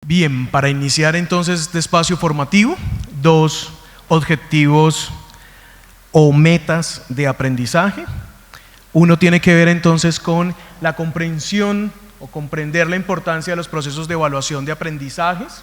Bien, para iniciar entonces este espacio formativo, dos objetivos o metas de aprendizaje. Uno tiene que ver entonces con la comprensión o comprender la importancia de los procesos de evaluación de aprendizajes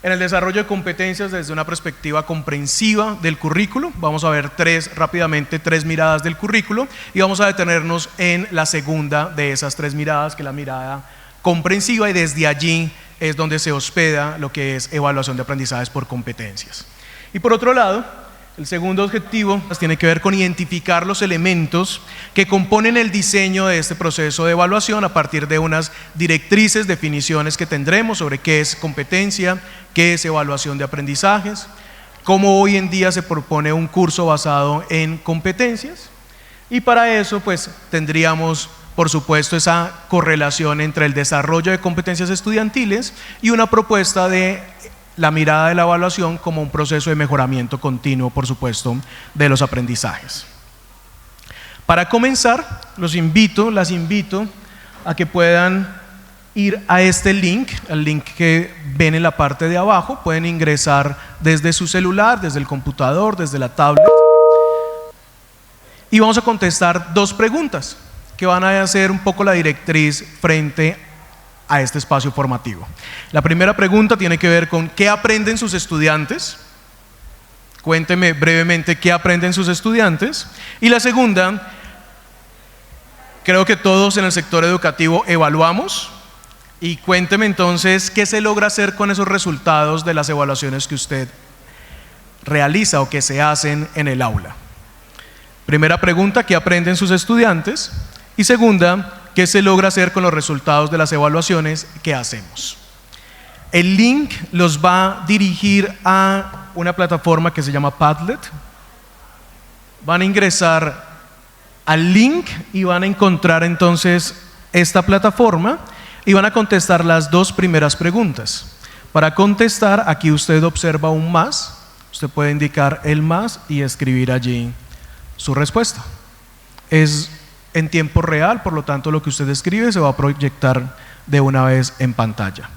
en el desarrollo de competencias desde una perspectiva comprensiva del currículo. Vamos a ver rápidamente tres miradas del currículo y vamos a detenernos en la segunda de esas tres miradas, que es la mirada comprensiva, y desde allí es donde se hospeda lo que es evaluación de aprendizajes por competencias. Y por otro lado, el segundo objetivo tiene que ver con identificar los elementos que componen el diseño de este proceso de evaluación a partir de unas directrices, definiciones que tendremos sobre qué es competencia, qué es evaluación de aprendizajes, cómo hoy en día se propone un curso basado en competencias, y para eso pues tendríamos por supuesto esa correlación entre el desarrollo de competencias estudiantiles y una propuesta de la mirada de la evaluación como un proceso de mejoramiento continuo, por supuesto, de los aprendizajes. Para comenzar, las invito a que puedan ir a este link, el link que ven en la parte de abajo. Pueden ingresar desde su celular, desde el computador, desde la tablet, y vamos a contestar dos preguntas que van a ser un poco la directriz frente a este espacio formativo. La primera pregunta tiene que ver con ¿qué aprenden sus estudiantes? Cuénteme brevemente qué aprenden sus estudiantes. Y la segunda, creo que todos en el sector educativo evaluamos, y cuénteme entonces qué se logra hacer con esos resultados de las evaluaciones que usted realiza o que se hacen en el aula. Primera pregunta, ¿qué aprenden sus estudiantes? Y segunda, ¿qué se logra hacer con los resultados de las evaluaciones que hacemos? El link los va a dirigir a una plataforma que se llama Padlet. Van a ingresar al link y van a encontrar entonces esta plataforma y van a contestar las dos primeras preguntas. Para contestar, aquí usted observa un más, usted puede indicar el más y escribir allí su respuesta. Es en tiempo real, por lo tanto lo que usted escribe se va a proyectar de una vez en pantalla.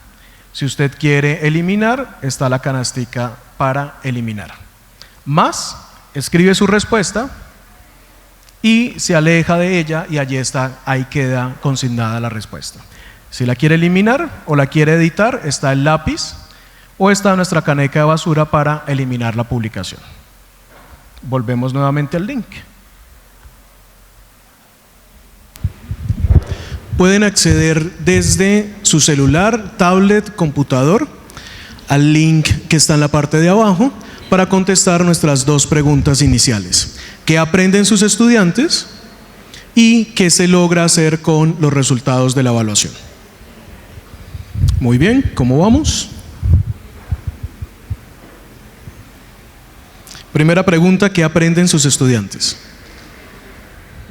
Si usted quiere eliminar, está la canastica para eliminar. Más, escribe su respuesta y se aleja de ella, y allí está, ahí queda consignada la respuesta. Si la quiere eliminar o la quiere editar, está el lápiz o está nuestra caneca de basura para eliminar la publicación. Volvemos nuevamente al link. Pueden acceder desde su celular, tablet, computador al link que está en la parte de abajo para contestar nuestras dos preguntas iniciales. ¿Qué aprenden sus estudiantes? ¿Y qué se logra hacer con los resultados de la evaluación? Muy bien, ¿cómo vamos? Primera pregunta, ¿qué aprenden sus estudiantes?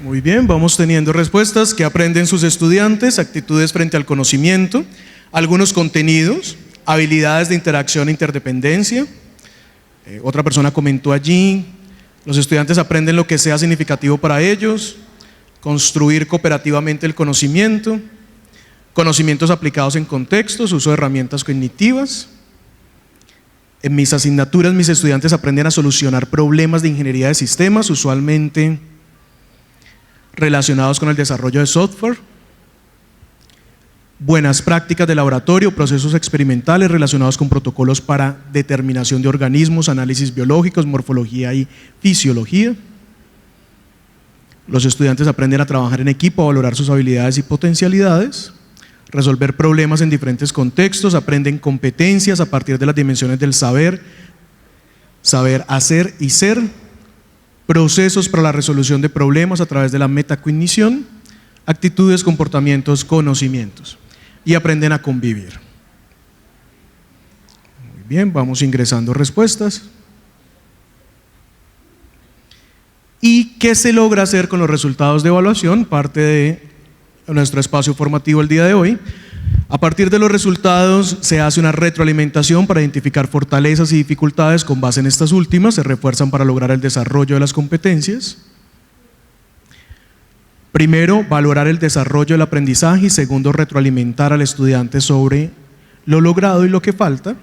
Muy bien, vamos teniendo respuestas. ¿Qué aprenden sus estudiantes? Actitudes frente al conocimiento, algunos contenidos, habilidades de interacción e interdependencia. Otra persona comentó allí, los estudiantes aprenden lo que sea significativo para ellos, construir cooperativamente el conocimiento, conocimientos aplicados en contextos, uso de herramientas cognitivas. En mis asignaturas, mis estudiantes aprenden a solucionar problemas de ingeniería de sistemas, usualmente relacionados con el desarrollo de software, buenas prácticas de laboratorio, procesos experimentales relacionados con protocolos para determinación de organismos, análisis biológicos, morfología y fisiología. Los estudiantes aprenden a trabajar en equipo, a valorar sus habilidades y potencialidades, resolver problemas en diferentes contextos, aprenden competencias a partir de las dimensiones del saber, saber hacer y ser, procesos para la resolución de problemas a través de la metacognición, actitudes, comportamientos, conocimientos, y aprenden a convivir. Muy bien, vamos ingresando respuestas. ¿Y qué se logra hacer con los resultados de evaluación? Parte de nuestro espacio formativo el día de hoy. A partir de los resultados se hace una retroalimentación para identificar fortalezas y dificultades. Con base en estas últimas se refuerzan para lograr el desarrollo de las competencias. Primero, valorar el desarrollo del aprendizaje, y segundo, retroalimentar al estudiante sobre lo logrado y lo que falta,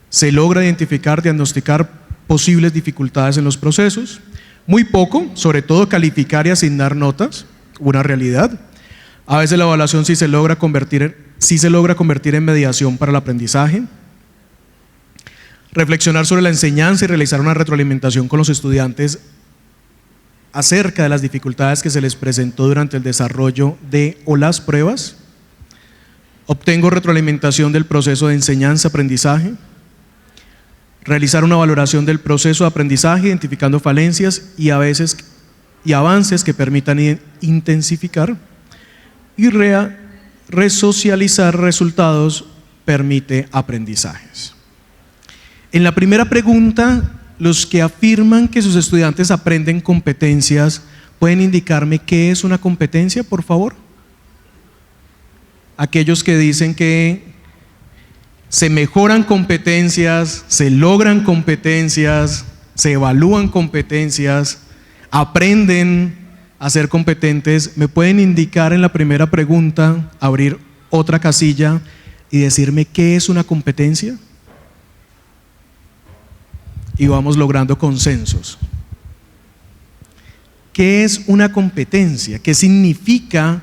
se logra identificar, diagnosticar posibles dificultades en los procesos, muy poco, sobre todo calificar y asignar notas, una realidad. A veces la evaluación sí se logra convertir en mediación para el aprendizaje. Reflexionar sobre la enseñanza y realizar una retroalimentación con los estudiantes acerca de las dificultades que se les presentó durante el desarrollo de o las pruebas. Obtengo retroalimentación del proceso de enseñanza-aprendizaje. Realizar una valoración del proceso de aprendizaje, identificando falencias y avances que permitan intensificar. Y resocializar resultados permite aprendizajes. En la primera pregunta, los que afirman que sus estudiantes aprenden competencias, ¿pueden indicarme qué es una competencia, por favor? Aquellos que dicen que se mejoran competencias, se logran competencias, se evalúan competencias, aprenden a ser competentes, ¿me pueden indicar en la primera pregunta, abrir otra casilla y decirme qué es una competencia? Y vamos logrando consensos. ¿Qué es una competencia? ¿Qué significa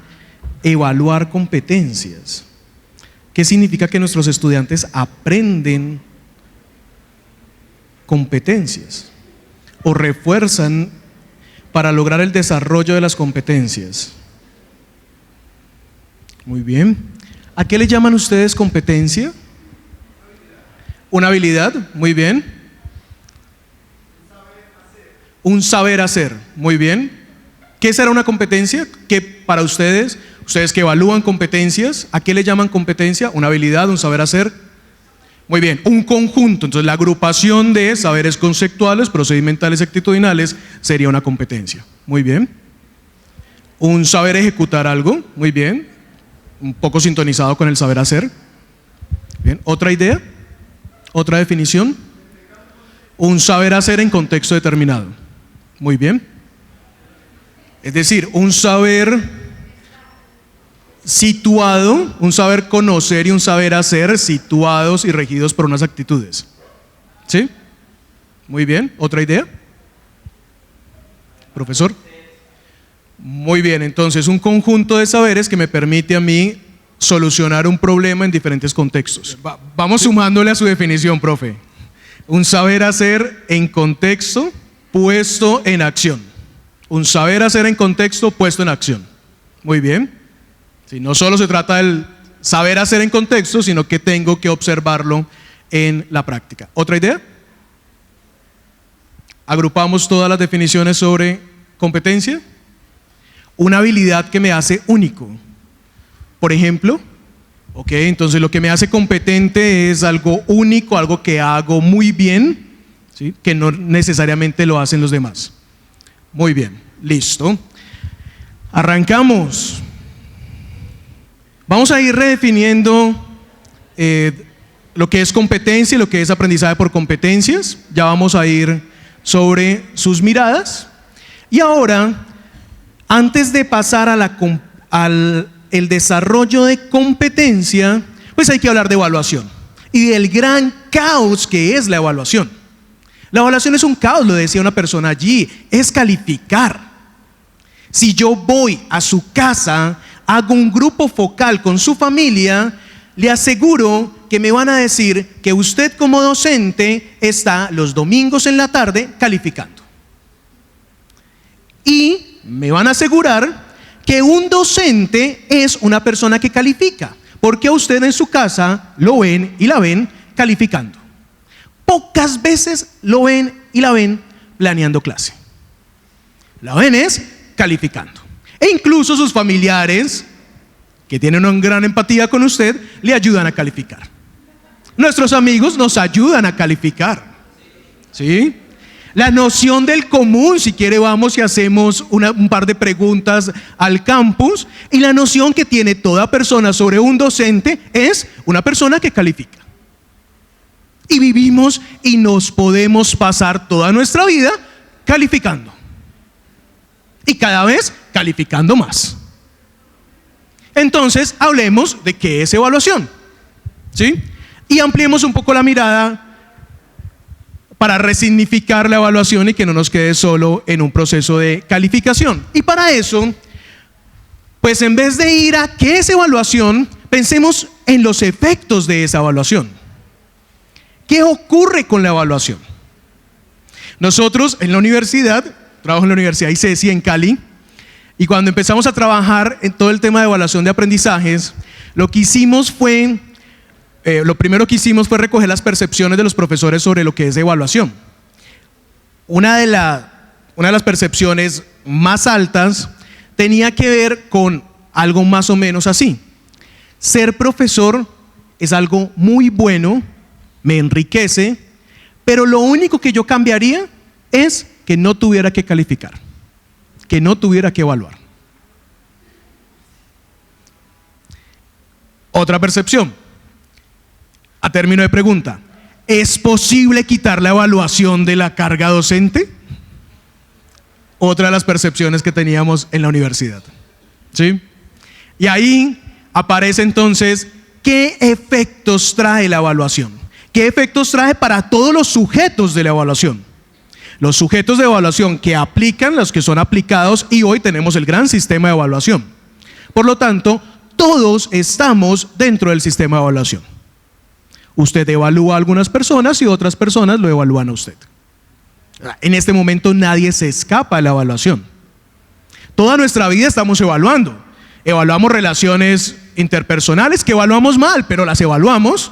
evaluar competencias? ¿Qué significa que nuestros estudiantes aprenden competencias o refuerzan para lograr el desarrollo de las competencias? Muy bien. ¿A qué le llaman ustedes competencia? Una habilidad, muy bien. Un saber hacer, muy bien. ¿Qué será una competencia? ¿Qué para ustedes que evalúan competencias, ¿a qué le llaman competencia? Una habilidad, un saber hacer. Muy bien, un conjunto. Entonces la agrupación de saberes conceptuales, procedimentales y actitudinales sería una competencia. Muy bien. Un saber ejecutar algo, muy bien. Un poco sintonizado con el saber hacer. Bien, ¿otra idea? ¿Otra definición? Un saber hacer en contexto determinado. Muy bien. Es decir, un saber situado, un saber conocer y un saber hacer situados y regidos por unas actitudes. ¿Sí? Muy bien. ¿Otra idea? Profesor. Muy bien, entonces un conjunto de saberes que me permite a mí solucionar un problema en diferentes contextos. Vamos sumándole a su definición, profe. Un saber hacer en contexto puesto en acción. Un saber hacer en contexto puesto en acción. Muy bien. Sí, no solo se trata del saber hacer en contexto, sino que tengo que observarlo en la práctica. ¿Otra idea? Agrupamos todas las definiciones sobre competencia. Una habilidad que me hace único. Por ejemplo, entonces lo que me hace competente es algo único, algo que hago muy bien, ¿sí? Que no necesariamente lo hacen los demás. Muy bien, listo. Arrancamos. Vamos a ir redefiniendo lo que es competencia y lo que es aprendizaje por competencias. Ya vamos a ir sobre sus miradas. Y ahora, antes de pasar al desarrollo de competencia, pues hay que hablar de evaluación y del gran caos que es la evaluación. La evaluación es un caos, lo decía una persona allí, es calificar. Si yo voy a su casa, hago un grupo focal con su familia, le aseguro que me van a decir que usted como docente está los domingos en la tarde calificando. Y me van a asegurar que un docente es una persona que califica, porque a usted en su casa lo ven y la ven calificando. Pocas veces lo ven y la ven planeando clase. La ven es calificando. E incluso sus familiares, que tienen una gran empatía con usted, le ayudan a calificar. Nuestros amigos nos ayudan a calificar. ¿Sí? La noción del común, si quiere vamos y hacemos un par de preguntas al campus, y la noción que tiene toda persona sobre un docente es una persona que califica. Y vivimos y nos podemos pasar toda nuestra vida calificando. Y cada vez calificando más. Entonces, hablemos de qué es evaluación. ¿Sí? Y ampliemos un poco la mirada para resignificar la evaluación y que no nos quede solo en un proceso de calificación. Y para eso, pues en vez de ir a qué es evaluación, pensemos en los efectos de esa evaluación. ¿Qué ocurre con la evaluación? Nosotros en la universidad, trabajo en la Universidad ICESI en Cali, y cuando empezamos a trabajar en todo el tema de evaluación de aprendizajes, lo primero que hicimos fue recoger las percepciones de los profesores sobre lo que es evaluación. Una de las percepciones más altas tenía que ver con algo más o menos así: ser profesor es algo muy bueno, me enriquece, pero lo único que yo cambiaría es que no tuviera que calificar, que no tuviera que evaluar. Otra percepción, a término de pregunta: ¿es posible quitar la evaluación de la carga docente? Otra de las percepciones que teníamos en la universidad. ¿Sí? Y ahí aparece entonces qué efectos trae la evaluación. ¿Qué efectos trae para todos los sujetos de la evaluación? Los sujetos de evaluación que aplican, los que son aplicados, y hoy tenemos el gran sistema de evaluación. Por lo tanto, todos estamos dentro del sistema de evaluación. Usted evalúa a algunas personas y otras personas lo evalúan a usted. En este momento nadie se escapa de la evaluación. Toda nuestra vida estamos evaluando. Evaluamos relaciones interpersonales que evaluamos mal, pero las evaluamos.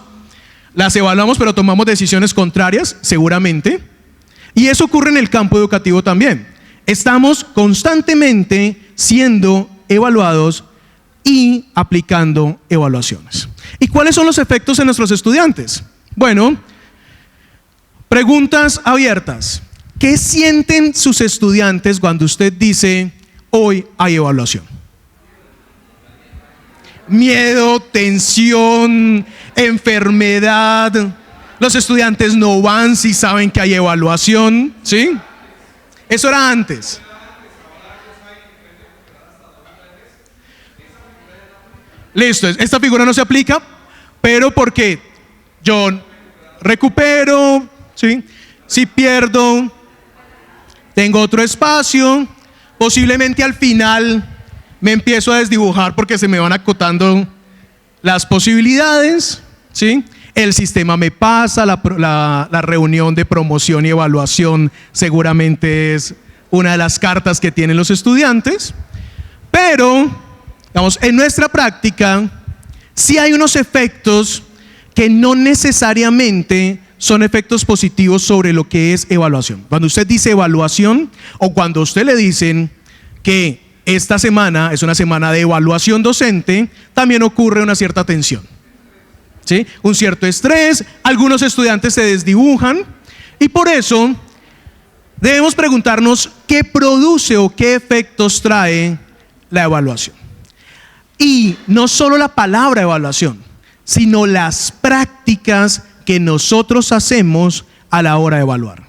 Las evaluamos, pero tomamos decisiones contrarias, seguramente. Y eso ocurre en el campo educativo también. Estamos constantemente siendo evaluados y aplicando evaluaciones. ¿Y cuáles son los efectos en nuestros estudiantes? Bueno, preguntas abiertas. ¿Qué sienten sus estudiantes cuando usted dice hoy hay evaluación? Miedo, tensión, enfermedad. Los estudiantes no van si saben que hay evaluación, ¿sí? Eso era antes. Listo, esta figura no se aplica, pero porque yo recupero, ¿sí? Si pierdo, tengo otro espacio, posiblemente al final me empiezo a desdibujar porque se me van acotando las posibilidades, ¿sí? El sistema me pasa, la reunión de promoción y evaluación seguramente es una de las cartas que tienen los estudiantes, pero digamos, en nuestra práctica sí hay unos efectos que no necesariamente son efectos positivos sobre lo que es evaluación. Cuando usted dice evaluación o cuando a usted le dicen que esta semana es una semana de evaluación docente, también ocurre una cierta tensión, ¿sí? Un cierto estrés, algunos estudiantes se desdibujan y por eso debemos preguntarnos qué produce o qué efectos trae la evaluación. Y no solo la palabra evaluación, sino las prácticas que nosotros hacemos a la hora de evaluar.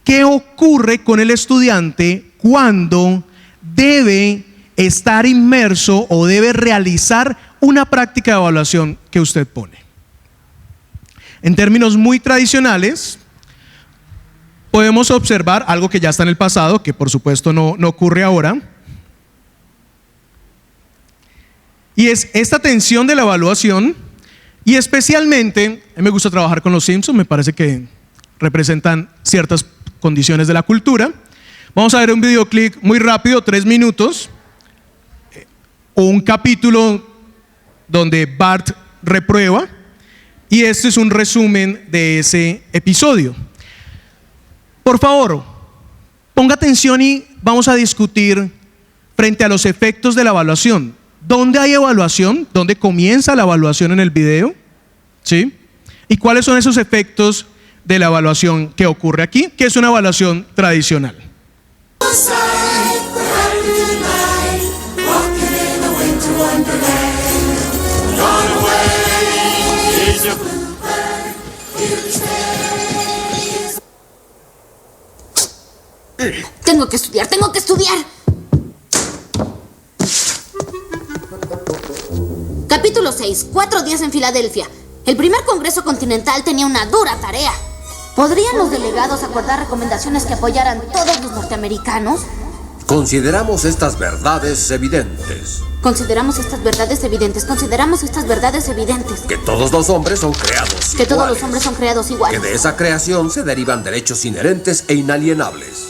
¿Qué ocurre con el estudiante cuando debe estar inmerso o debe realizar una práctica de evaluación que usted pone? En términos muy tradicionales, podemos observar algo que ya está en el pasado, que por supuesto no ocurre ahora, y es esta tensión de la evaluación. Y especialmente, a mí me gusta trabajar con los Simpsons, me parece que representan ciertas condiciones de la cultura. Vamos a ver un videoclip muy rápido, 3 minutos, o un capítulo donde Bart reprueba, y este es un resumen de ese episodio. Por favor, ponga atención y vamos a discutir frente a los efectos de la evaluación. ¿Dónde hay evaluación? ¿Dónde comienza la evaluación en el video? ¿Sí? ¿Y cuáles son esos efectos de la evaluación que ocurre aquí? Que es una evaluación tradicional. Tengo que estudiar, tengo que estudiar. Capítulo 6. 4 días en Filadelfia. El primer Congreso Continental tenía una dura tarea. ¿Podrían los delegados acordar recomendaciones que apoyaran todos los norteamericanos? Consideramos estas verdades evidentes. Consideramos estas verdades evidentes. Consideramos estas verdades evidentes. Que todos los hombres son creados Que todos iguales. los hombres son creados iguales. Que de esa creación se derivan derechos inherentes e inalienables.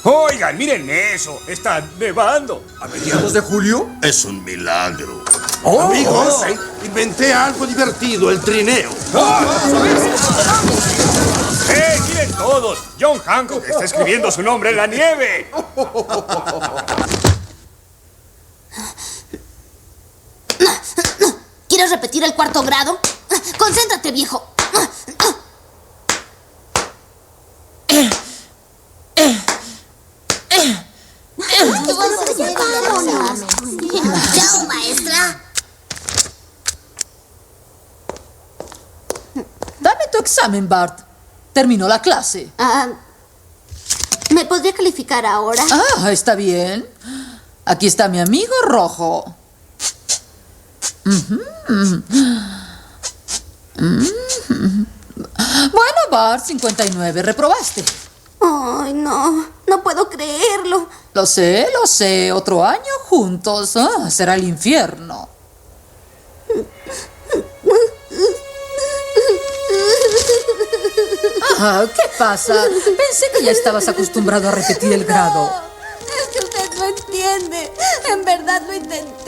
Oigan, miren eso. Está nevando. ¿A mediados de julio? Es un milagro. Amigos, inventé algo divertido, el trineo. Miren todos. John Hancock está escribiendo su nombre en la nieve. ¿Quieres repetir el 4º grado? Concéntrate, viejo. Chao, maestra. Dame tu examen, Bart. Terminó la clase. ¿Me podría calificar ahora? Ah, está bien. Aquí está mi amigo rojo. Bueno, Bart, 59. Reprobaste. Ay, no puedo creerlo. Lo sé. Otro año juntos. Será el infierno. ¿Qué pasa? Pensé que ya estabas acostumbrado a repetir el grado. Es que usted no entiende. En verdad lo intenté.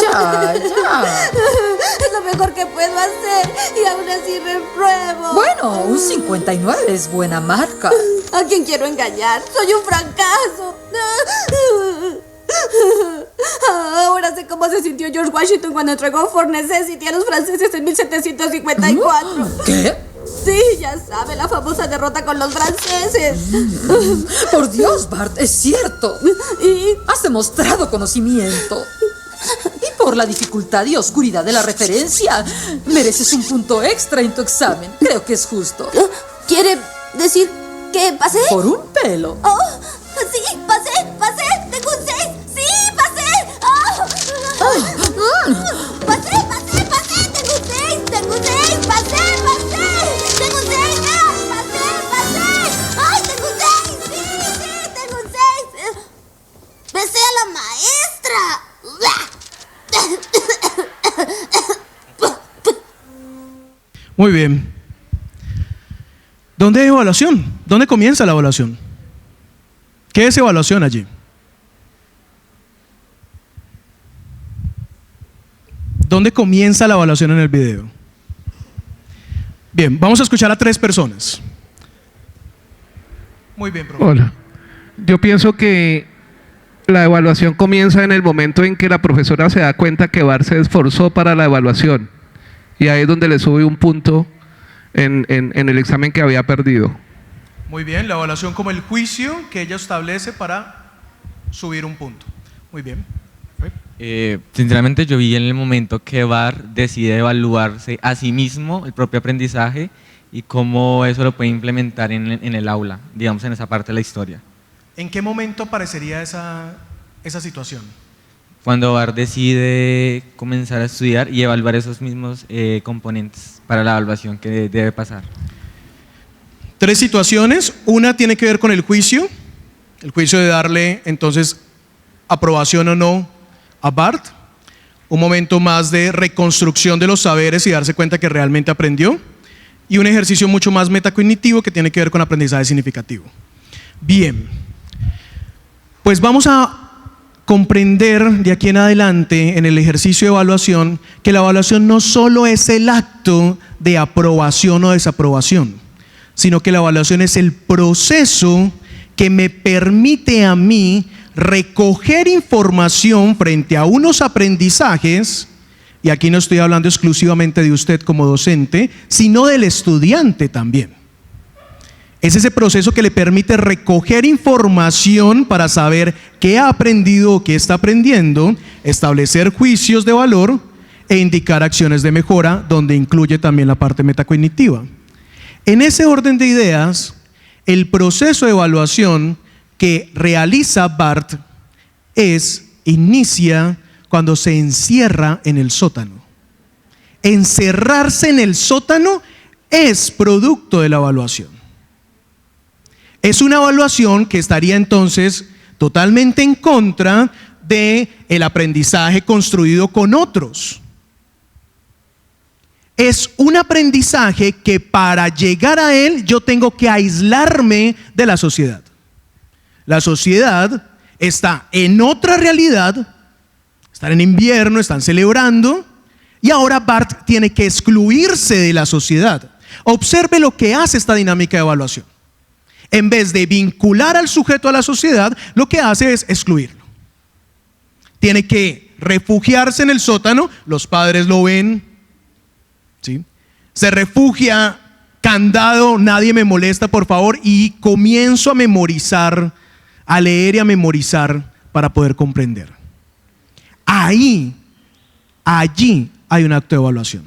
Ya. Es lo mejor que puedo hacer y aún así repruebo. Bueno, un 59 es buena marca. ¿A quién quiero engañar? Soy un fracaso. Ahora sé cómo se sintió George Washington cuando entregó Fort Necessity a los franceses en 1754. ¿Qué? Sí, ya sabe, la famosa derrota con los franceses. Por Dios, Bart, es cierto. Y Has demostrado conocimiento. Y por la dificultad y oscuridad de la referencia, mereces un punto extra en tu examen. Creo que es justo. ¿quiere decir que pasé? Por un pelo. Oh, sí, pasé. Tengo un 6. Sí, pasé. Pasé. Tengo un 6. Tengo un 6. Pasé. Tengo un 6. Pasé. Ay, tengo un 6. Sí, tengo un 6. ¡Besé a la maestra! Muy bien. ¿Dónde hay evaluación? ¿Dónde comienza la evaluación? ¿Qué es evaluación allí? ¿Dónde comienza la evaluación en el video? Bien, vamos a escuchar a 3 personas. Muy bien, profe. Hola. Yo pienso que la evaluación comienza en el momento en que la profesora se da cuenta que Bart se esforzó para la evaluación. Y ahí es donde le sube un punto en el examen que había perdido. Muy bien, la evaluación como el juicio que ella establece para subir un punto. Muy bien. Sinceramente yo vi en el momento que Bart decide evaluarse a sí mismo el propio aprendizaje y cómo eso lo puede implementar en el aula, digamos en esa parte de la historia. ¿En qué momento aparecería esa situación? Cuando Bart decide comenzar a estudiar y evaluar esos mismos componentes para la evaluación que debe pasar. 3 situaciones. Una tiene que ver con el juicio de darle entonces aprobación o no a Bart. Un momento más de reconstrucción de los saberes y darse cuenta que realmente aprendió. Y un ejercicio mucho más metacognitivo que tiene que ver con aprendizaje significativo. Bien, pues vamos a comprender de aquí en adelante en el ejercicio de evaluación que la evaluación no solo es el acto de aprobación o desaprobación, sino que la evaluación es el proceso que me permite a mí recoger información frente a unos aprendizajes, y aquí no estoy hablando exclusivamente de usted como docente, sino del estudiante también. Es ese proceso que le permite recoger información para saber qué ha aprendido o qué está aprendiendo, establecer juicios de valor e indicar acciones de mejora, donde incluye también la parte metacognitiva. En ese orden de ideas, el proceso de evaluación que realiza Bart inicia cuando se encierra en el sótano. Encerrarse en el sótano es producto de la evaluación. Es una evaluación que estaría entonces totalmente en contra del aprendizaje construido con otros. Es un aprendizaje que para llegar a él yo tengo que aislarme de la sociedad. La sociedad está en otra realidad, están en invierno, están celebrando, y ahora Bart tiene que excluirse de la sociedad. Observe lo que hace esta dinámica de evaluación. En vez de vincular al sujeto a la sociedad, lo que hace es excluirlo. Tiene que refugiarse en el sótano, los padres lo ven, ¿sí? Se refugia, candado, nadie me molesta, por favor, y comienzo a memorizar, a leer y a memorizar para poder comprender. Allí hay un acto de evaluación.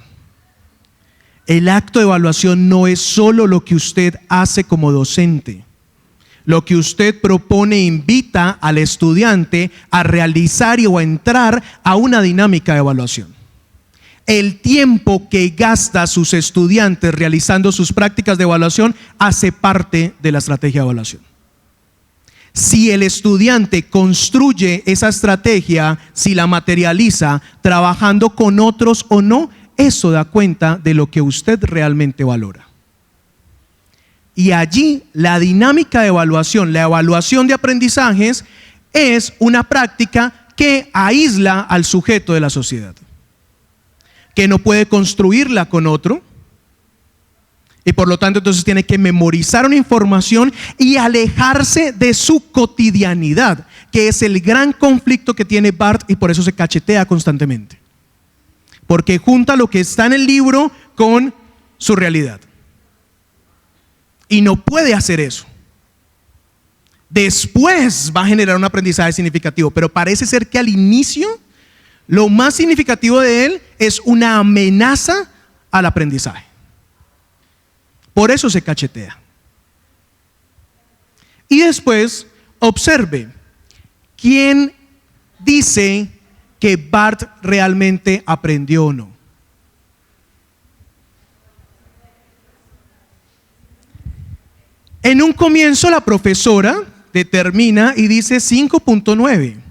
El acto de evaluación no es solo lo que usted hace como docente. Lo que usted propone e invita al estudiante a realizar o a entrar a una dinámica de evaluación. El tiempo que gasta sus estudiantes realizando sus prácticas de evaluación hace parte de la estrategia de evaluación. Si el estudiante construye esa estrategia, si la materializa trabajando con otros o no, eso da cuenta de lo que usted realmente valora. Y allí la dinámica de evaluación, la evaluación de aprendizajes, es una práctica que aísla al sujeto de la sociedad, que no puede construirla con otro, y por lo tanto entonces tiene que memorizar una información y alejarse de su cotidianidad, que es el gran conflicto que tiene Bart, y por eso se cachetea constantemente. Porque junta lo que está en el libro con su realidad. Y no puede hacer eso. Después va a generar un aprendizaje significativo, pero parece ser que al inicio lo más significativo de él es una amenaza al aprendizaje. Por eso se cachetea. Y después observe quién dice que Bart realmente aprendió o no. En un comienzo la profesora determina y dice 5.9.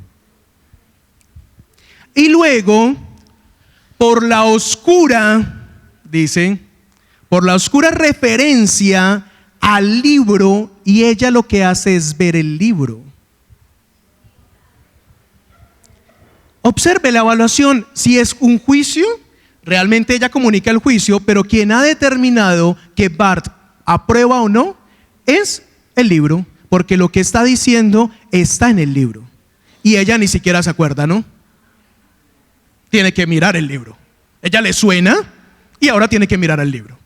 Y luego, por la oscura, dice, por la oscura referencia al libro, y ella lo que hace es ver el libro. Observe la evaluación, si es un juicio, realmente ella comunica el juicio, pero quien ha determinado que Bart aprueba o no es el libro, porque lo que está diciendo está en el libro. Y ella ni siquiera se acuerda, ¿no? Tiene que mirar el libro. Ella le suena y ahora tiene que mirar el libro.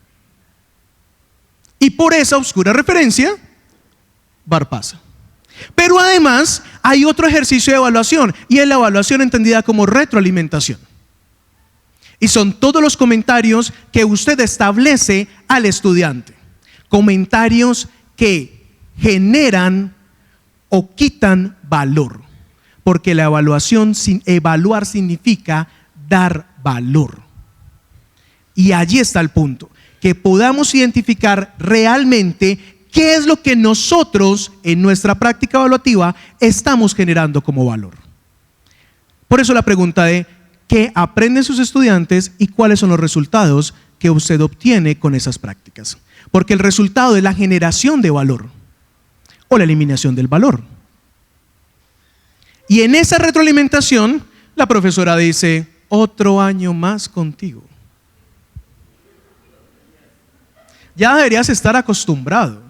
Y por esa oscura referencia, Bart pasa. Pero además hay otro ejercicio de evaluación, y es la evaluación entendida como retroalimentación. Y son todos los comentarios que usted establece al estudiante. Comentarios que generan o quitan valor. Porque la evaluación, evaluar significa dar valor. Y allí está el punto, que podamos identificar realmente qué es lo que nosotros en nuestra práctica evaluativa estamos generando como valor. Por eso la pregunta de qué aprenden sus estudiantes y cuáles son los resultados que usted obtiene con esas prácticas. Porque el resultado es la generación de valor o la eliminación del valor. Y en esa retroalimentación, la profesora dice, otro año más contigo. Ya deberías estar acostumbrado.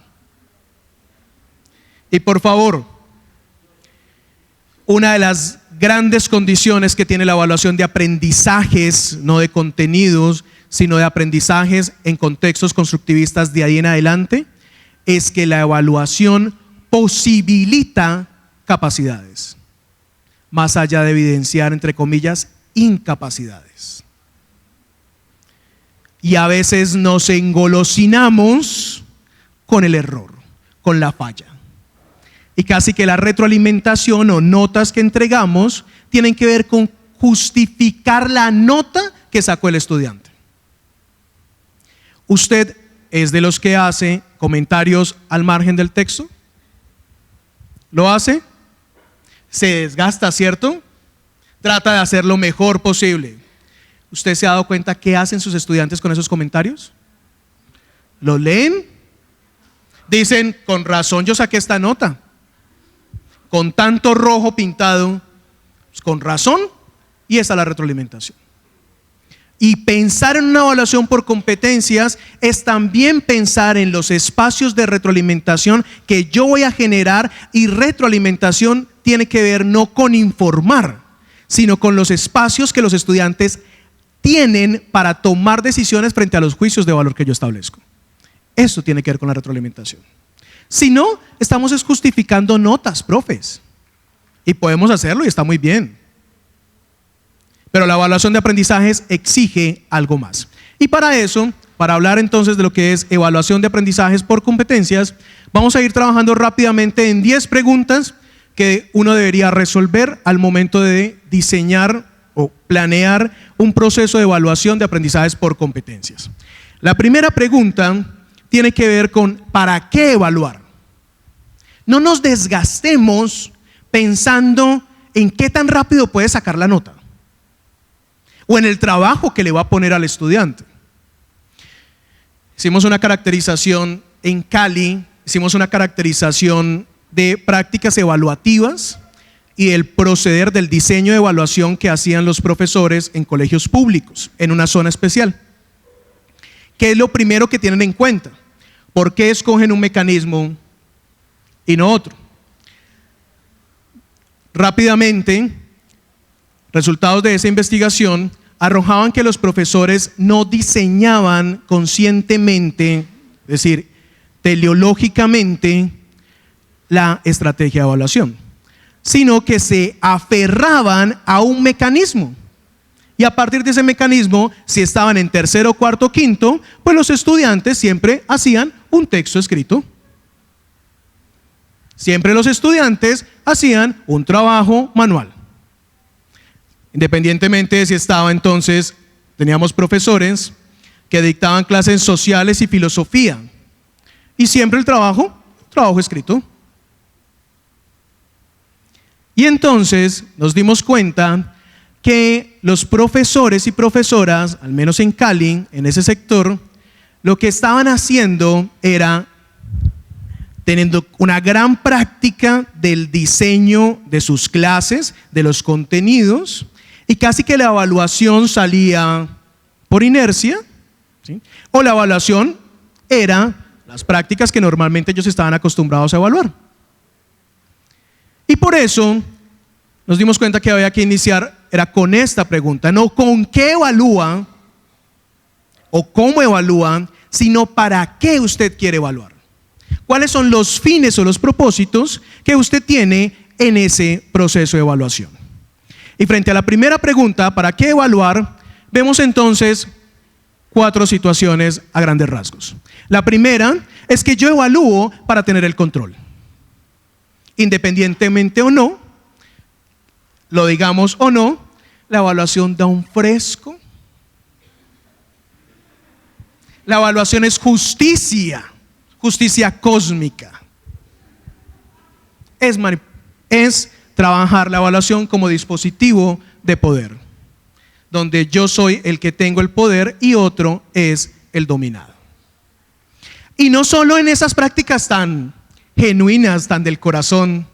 Y por favor, una de las grandes condiciones que tiene la evaluación de aprendizajes, no de contenidos, sino de aprendizajes en contextos constructivistas de ahí en adelante, es que la evaluación posibilita capacidades, más allá de evidenciar, entre comillas, incapacidades. Y a veces nos engolosinamos con el error, con la falla. Y casi que la retroalimentación o notas que entregamos tienen que ver con justificar la nota que sacó el estudiante. ¿Usted es de los que hace comentarios al margen del texto? ¿Lo hace? Se desgasta, ¿cierto? Trata de hacer lo mejor posible. ¿Usted se ha dado cuenta qué hacen sus estudiantes con esos comentarios? ¿Lo leen? Dicen, con razón yo saqué esta nota. Con tanto rojo pintado, pues con razón, y esa es la retroalimentación. Y pensar en una evaluación por competencias es también pensar en los espacios de retroalimentación que yo voy a generar, y retroalimentación tiene que ver no con informar, sino con los espacios que los estudiantes tienen para tomar decisiones frente a los juicios de valor que yo establezco. Esto tiene que ver con la retroalimentación. Si no, estamos justificando notas, profes. Y podemos hacerlo y está muy bien. Pero la evaluación de aprendizajes exige algo más. Y para eso, para hablar entonces de lo que es evaluación de aprendizajes por competencias, vamos a ir trabajando rápidamente en 10 preguntas que uno debería resolver al momento de diseñar o planear un proceso de evaluación de aprendizajes por competencias. La primera pregunta tiene que ver con ¿para qué evaluar? No nos desgastemos pensando en qué tan rápido puede sacar la nota o en el trabajo que le va a poner al estudiante. Hicimos una caracterización en Cali, hicimos una caracterización de prácticas evaluativas y el proceder del diseño de evaluación que hacían los profesores en colegios públicos, en una zona especial. ¿Qué es lo primero que tienen en cuenta? ¿Por qué escogen un mecanismo y no otro? Rápidamente, resultados de esa investigación arrojaban que los profesores no diseñaban conscientemente, es decir, teleológicamente, la estrategia de evaluación, sino que se aferraban a un mecanismo. Y a partir de ese mecanismo, si estaban en tercero, cuarto, quinto, pues los estudiantes siempre hacían un texto escrito. Siempre los estudiantes hacían un trabajo manual. Independientemente de si estaba entonces, teníamos profesores que dictaban clases sociales y filosofía. Y siempre el trabajo escrito. Y entonces nos dimos cuenta que los profesores y profesoras, al menos en Cali, en ese sector, lo que estaban haciendo era teniendo una gran práctica del diseño de sus clases, de los contenidos, y casi que la evaluación salía por inercia, ¿sí? O la evaluación era las prácticas que normalmente ellos estaban acostumbrados a evaluar. Y por eso nos dimos cuenta que había que iniciar era con esta pregunta, no con qué evalúa o cómo evalúa, sino para qué usted quiere evaluar. ¿Cuáles son los fines o los propósitos que usted tiene en ese proceso de evaluación? Y frente a la primera pregunta, ¿para qué evaluar?, vemos entonces 4 situaciones a grandes rasgos. La primera es que yo evalúo para tener el control. Independientemente o no, lo digamos o no, la evaluación da un fresco. La evaluación es justicia, justicia cósmica. Es trabajar la evaluación como dispositivo de poder, donde yo soy el que tengo el poder y otro es el dominado. Y no solo en esas prácticas tan genuinas, tan del corazón,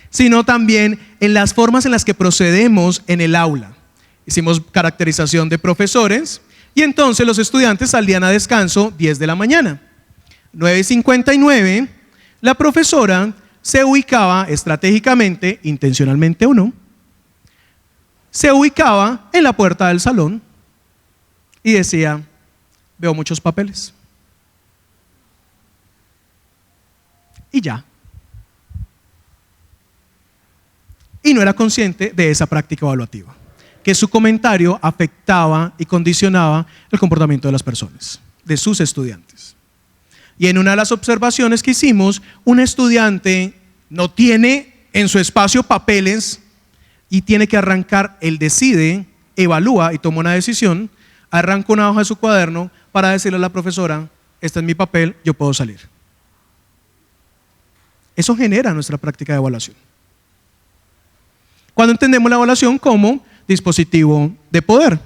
sino también en las formas en las que procedemos en el aula. Hicimos caracterización de profesores y entonces los estudiantes salían a descanso 10 de la mañana. 9:59, la profesora se ubicaba estratégicamente, intencionalmente o no, se ubicaba en la puerta del salón y decía: veo muchos papeles. Y ya. Y no era consciente de esa práctica evaluativa, que su comentario afectaba y condicionaba el comportamiento de las personas, de sus estudiantes. Y en una de las observaciones que hicimos, un estudiante no tiene en su espacio papeles y tiene que arrancar, él decide, evalúa y toma una decisión, arranca una hoja de su cuaderno para decirle a la profesora, este es mi papel, yo puedo salir. Eso genera nuestra práctica de evaluación. Cuando entendemos la evaluación como dispositivo de poder,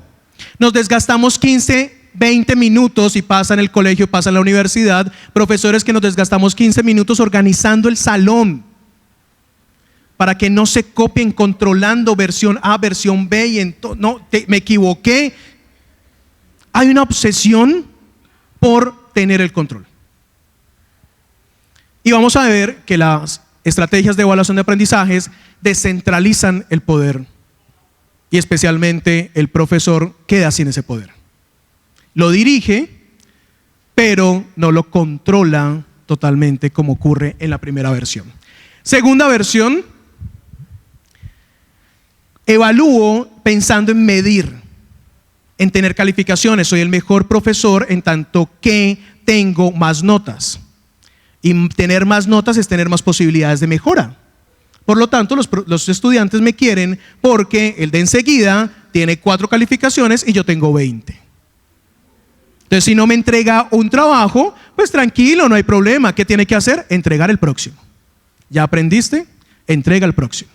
nos desgastamos 15, 20 minutos y pasa en el colegio, pasa en la universidad, profesores que nos desgastamos 15 minutos organizando el salón para que no se copien, controlando versión A, versión B y me equivoqué. Hay una obsesión por tener el control. Y vamos a ver que las estrategias de evaluación de aprendizajes descentralizan el poder y especialmente el profesor queda sin ese poder. Lo dirige, pero no lo controla totalmente como ocurre en la primera versión. Segunda versión, evalúo pensando en medir, en tener calificaciones. Soy el mejor profesor en tanto que tengo más notas. Y tener más notas es tener más posibilidades de mejora. Por lo tanto, los estudiantes me quieren porque el de enseguida tiene 4 calificaciones y yo tengo 20. Entonces, si no me entrega un trabajo, pues tranquilo, no hay problema. ¿Qué tiene que hacer? Entregar el próximo. ¿Ya aprendiste? Entrega el próximo.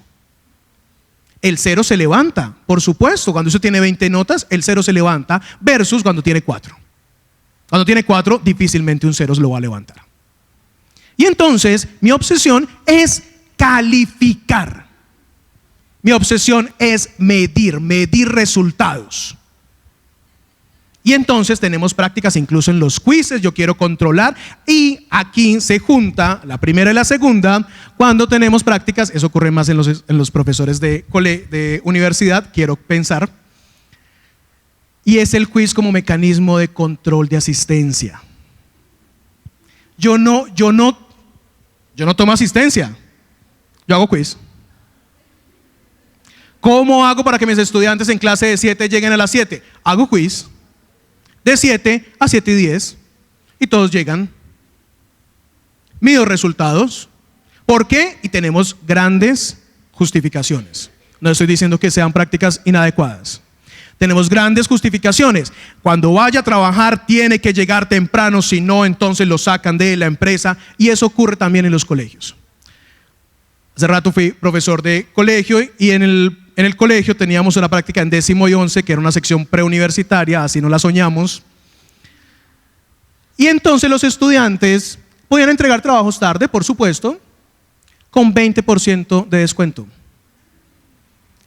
El 0 se levanta, por supuesto. Cuando usted tiene 20 notas, el 0 se levanta versus cuando tiene 4. Cuando tiene 4, difícilmente un 0 se lo va a levantar. Y entonces, mi obsesión es calificar. Mi obsesión es medir resultados. Y entonces tenemos prácticas incluso en los quizzes, yo quiero controlar, y aquí se junta la primera y la segunda, cuando tenemos prácticas, eso ocurre más en los profesores de universidad, quiero pensar, y es el quiz como mecanismo de control de asistencia. Yo no tomo asistencia, yo hago quiz. ¿Cómo hago para que mis estudiantes en clase de 7 lleguen a las 7? Hago quiz. De 7 a 7 y 10 y todos llegan. Mido resultados. ¿Por qué? Y tenemos grandes justificaciones. No estoy diciendo que sean prácticas inadecuadas. Tenemos grandes justificaciones. Cuando vaya a trabajar tiene que llegar temprano, si no entonces lo sacan de la empresa, y eso ocurre también en los colegios. Hace rato fui profesor de colegio y en el colegio teníamos una práctica en 10º y 11, que era una sección preuniversitaria, así no la soñamos. Y entonces los estudiantes podían entregar trabajos tarde, por supuesto, con 20% de descuento.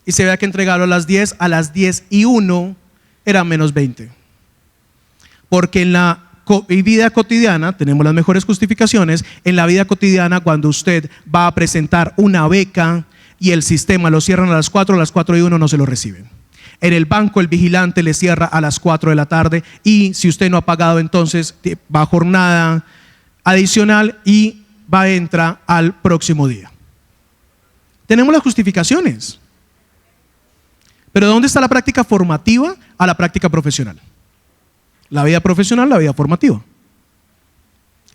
Y se vea que entregarlo a las 10 y 1 era menos 20. Porque en la vida cotidiana, tenemos las mejores justificaciones, en la vida cotidiana cuando usted va a presentar una beca y el sistema lo cierran a las 4 y 1 no se lo reciben. En el banco el vigilante le cierra a las 4 de la tarde y si usted no ha pagado entonces va a jornada adicional y entra al próximo día. Tenemos las justificaciones. Pero ¿dónde está la práctica formativa a la práctica profesional? La vida profesional, la vida formativa.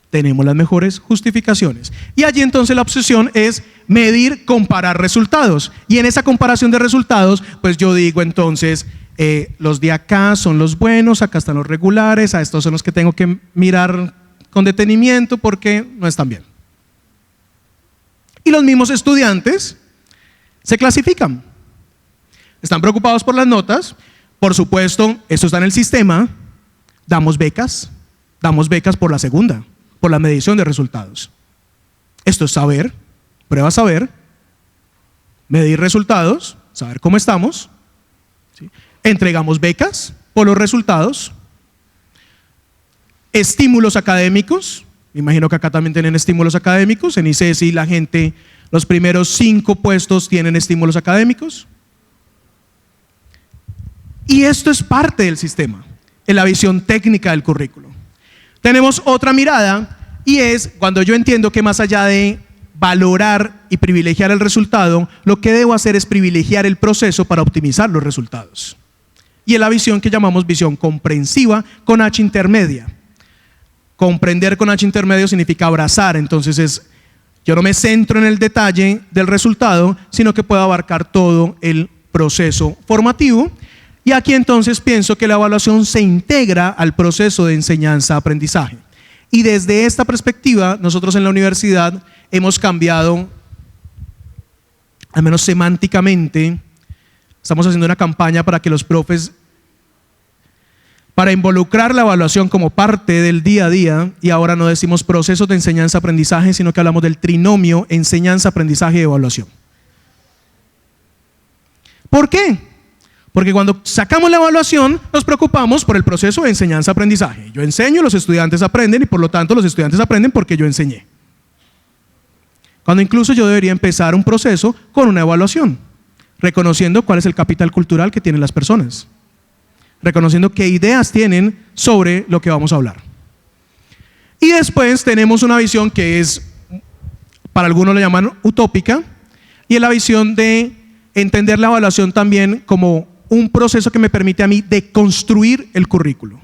Tenemos las mejores justificaciones. Y allí entonces la obsesión es medir, comparar resultados. Y en esa comparación de resultados, pues yo digo entonces, los de acá son los buenos, acá están los regulares, a estos son los que tengo que mirar con detenimiento porque no están bien. Y los mismos estudiantes se clasifican. Están preocupados por las notas, por supuesto, esto está en el sistema, damos becas por la segunda, por la medición de resultados. Esto es saber, prueba saber, medir resultados, saber cómo estamos, ¿sí? Entregamos becas por los resultados, estímulos académicos, me imagino que acá también tienen estímulos académicos, en ICESI la gente, los primeros 5 puestos tienen estímulos académicos. Y esto es parte del sistema, en la visión técnica del currículo. Tenemos otra mirada y es cuando yo entiendo que más allá de valorar y privilegiar el resultado, lo que debo hacer es privilegiar el proceso para optimizar los resultados. Y en la visión que llamamos visión comprensiva con H intermedia. Comprender con H intermedio significa abrazar, entonces es Yo no me centro en el detalle del resultado, sino que puedo abarcar todo el proceso formativo. Y aquí entonces pienso que la evaluación se integra al proceso de enseñanza-aprendizaje. Y desde esta perspectiva, nosotros en la universidad hemos cambiado, al menos semánticamente, estamos haciendo una campaña para que los profes, para involucrar la evaluación como parte del día a día, y ahora no decimos procesos de enseñanza-aprendizaje, sino que hablamos del trinomio enseñanza-aprendizaje y evaluación. ¿Por qué? Porque cuando sacamos la evaluación nos preocupamos por el proceso de enseñanza-aprendizaje. Yo enseño, los estudiantes aprenden y por lo tanto los estudiantes aprenden porque yo enseñé. Cuando incluso yo debería empezar un proceso con una evaluación, reconociendo cuál es el capital cultural que tienen las personas, reconociendo qué ideas tienen sobre lo que vamos a hablar. Y después tenemos una visión que es, para algunos la llaman utópica, y es la visión de entender la evaluación también como un proceso que me permite a mí de construir el currículo.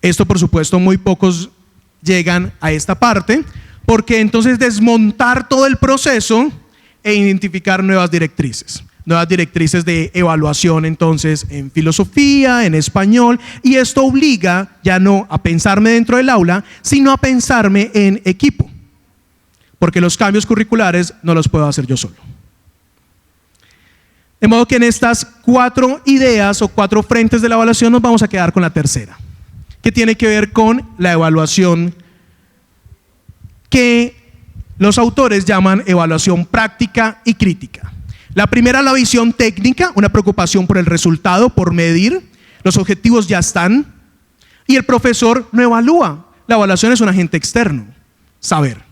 Esto, por supuesto, muy pocos llegan a esta parte, porque entonces desmontar todo el proceso e identificar nuevas directrices de evaluación entonces en filosofía, en español, y esto obliga ya no a pensarme dentro del aula, sino a pensarme en equipo, porque los cambios curriculares no los puedo hacer yo solo. De modo que en estas 4 ideas o 4 frentes de la evaluación nos vamos a quedar con la tercera, que tiene que ver con la evaluación que los autores llaman evaluación práctica y crítica. La primera es la visión técnica, una preocupación por el resultado, por medir, los objetivos ya están, y el profesor no evalúa, la evaluación es un agente externo, saber.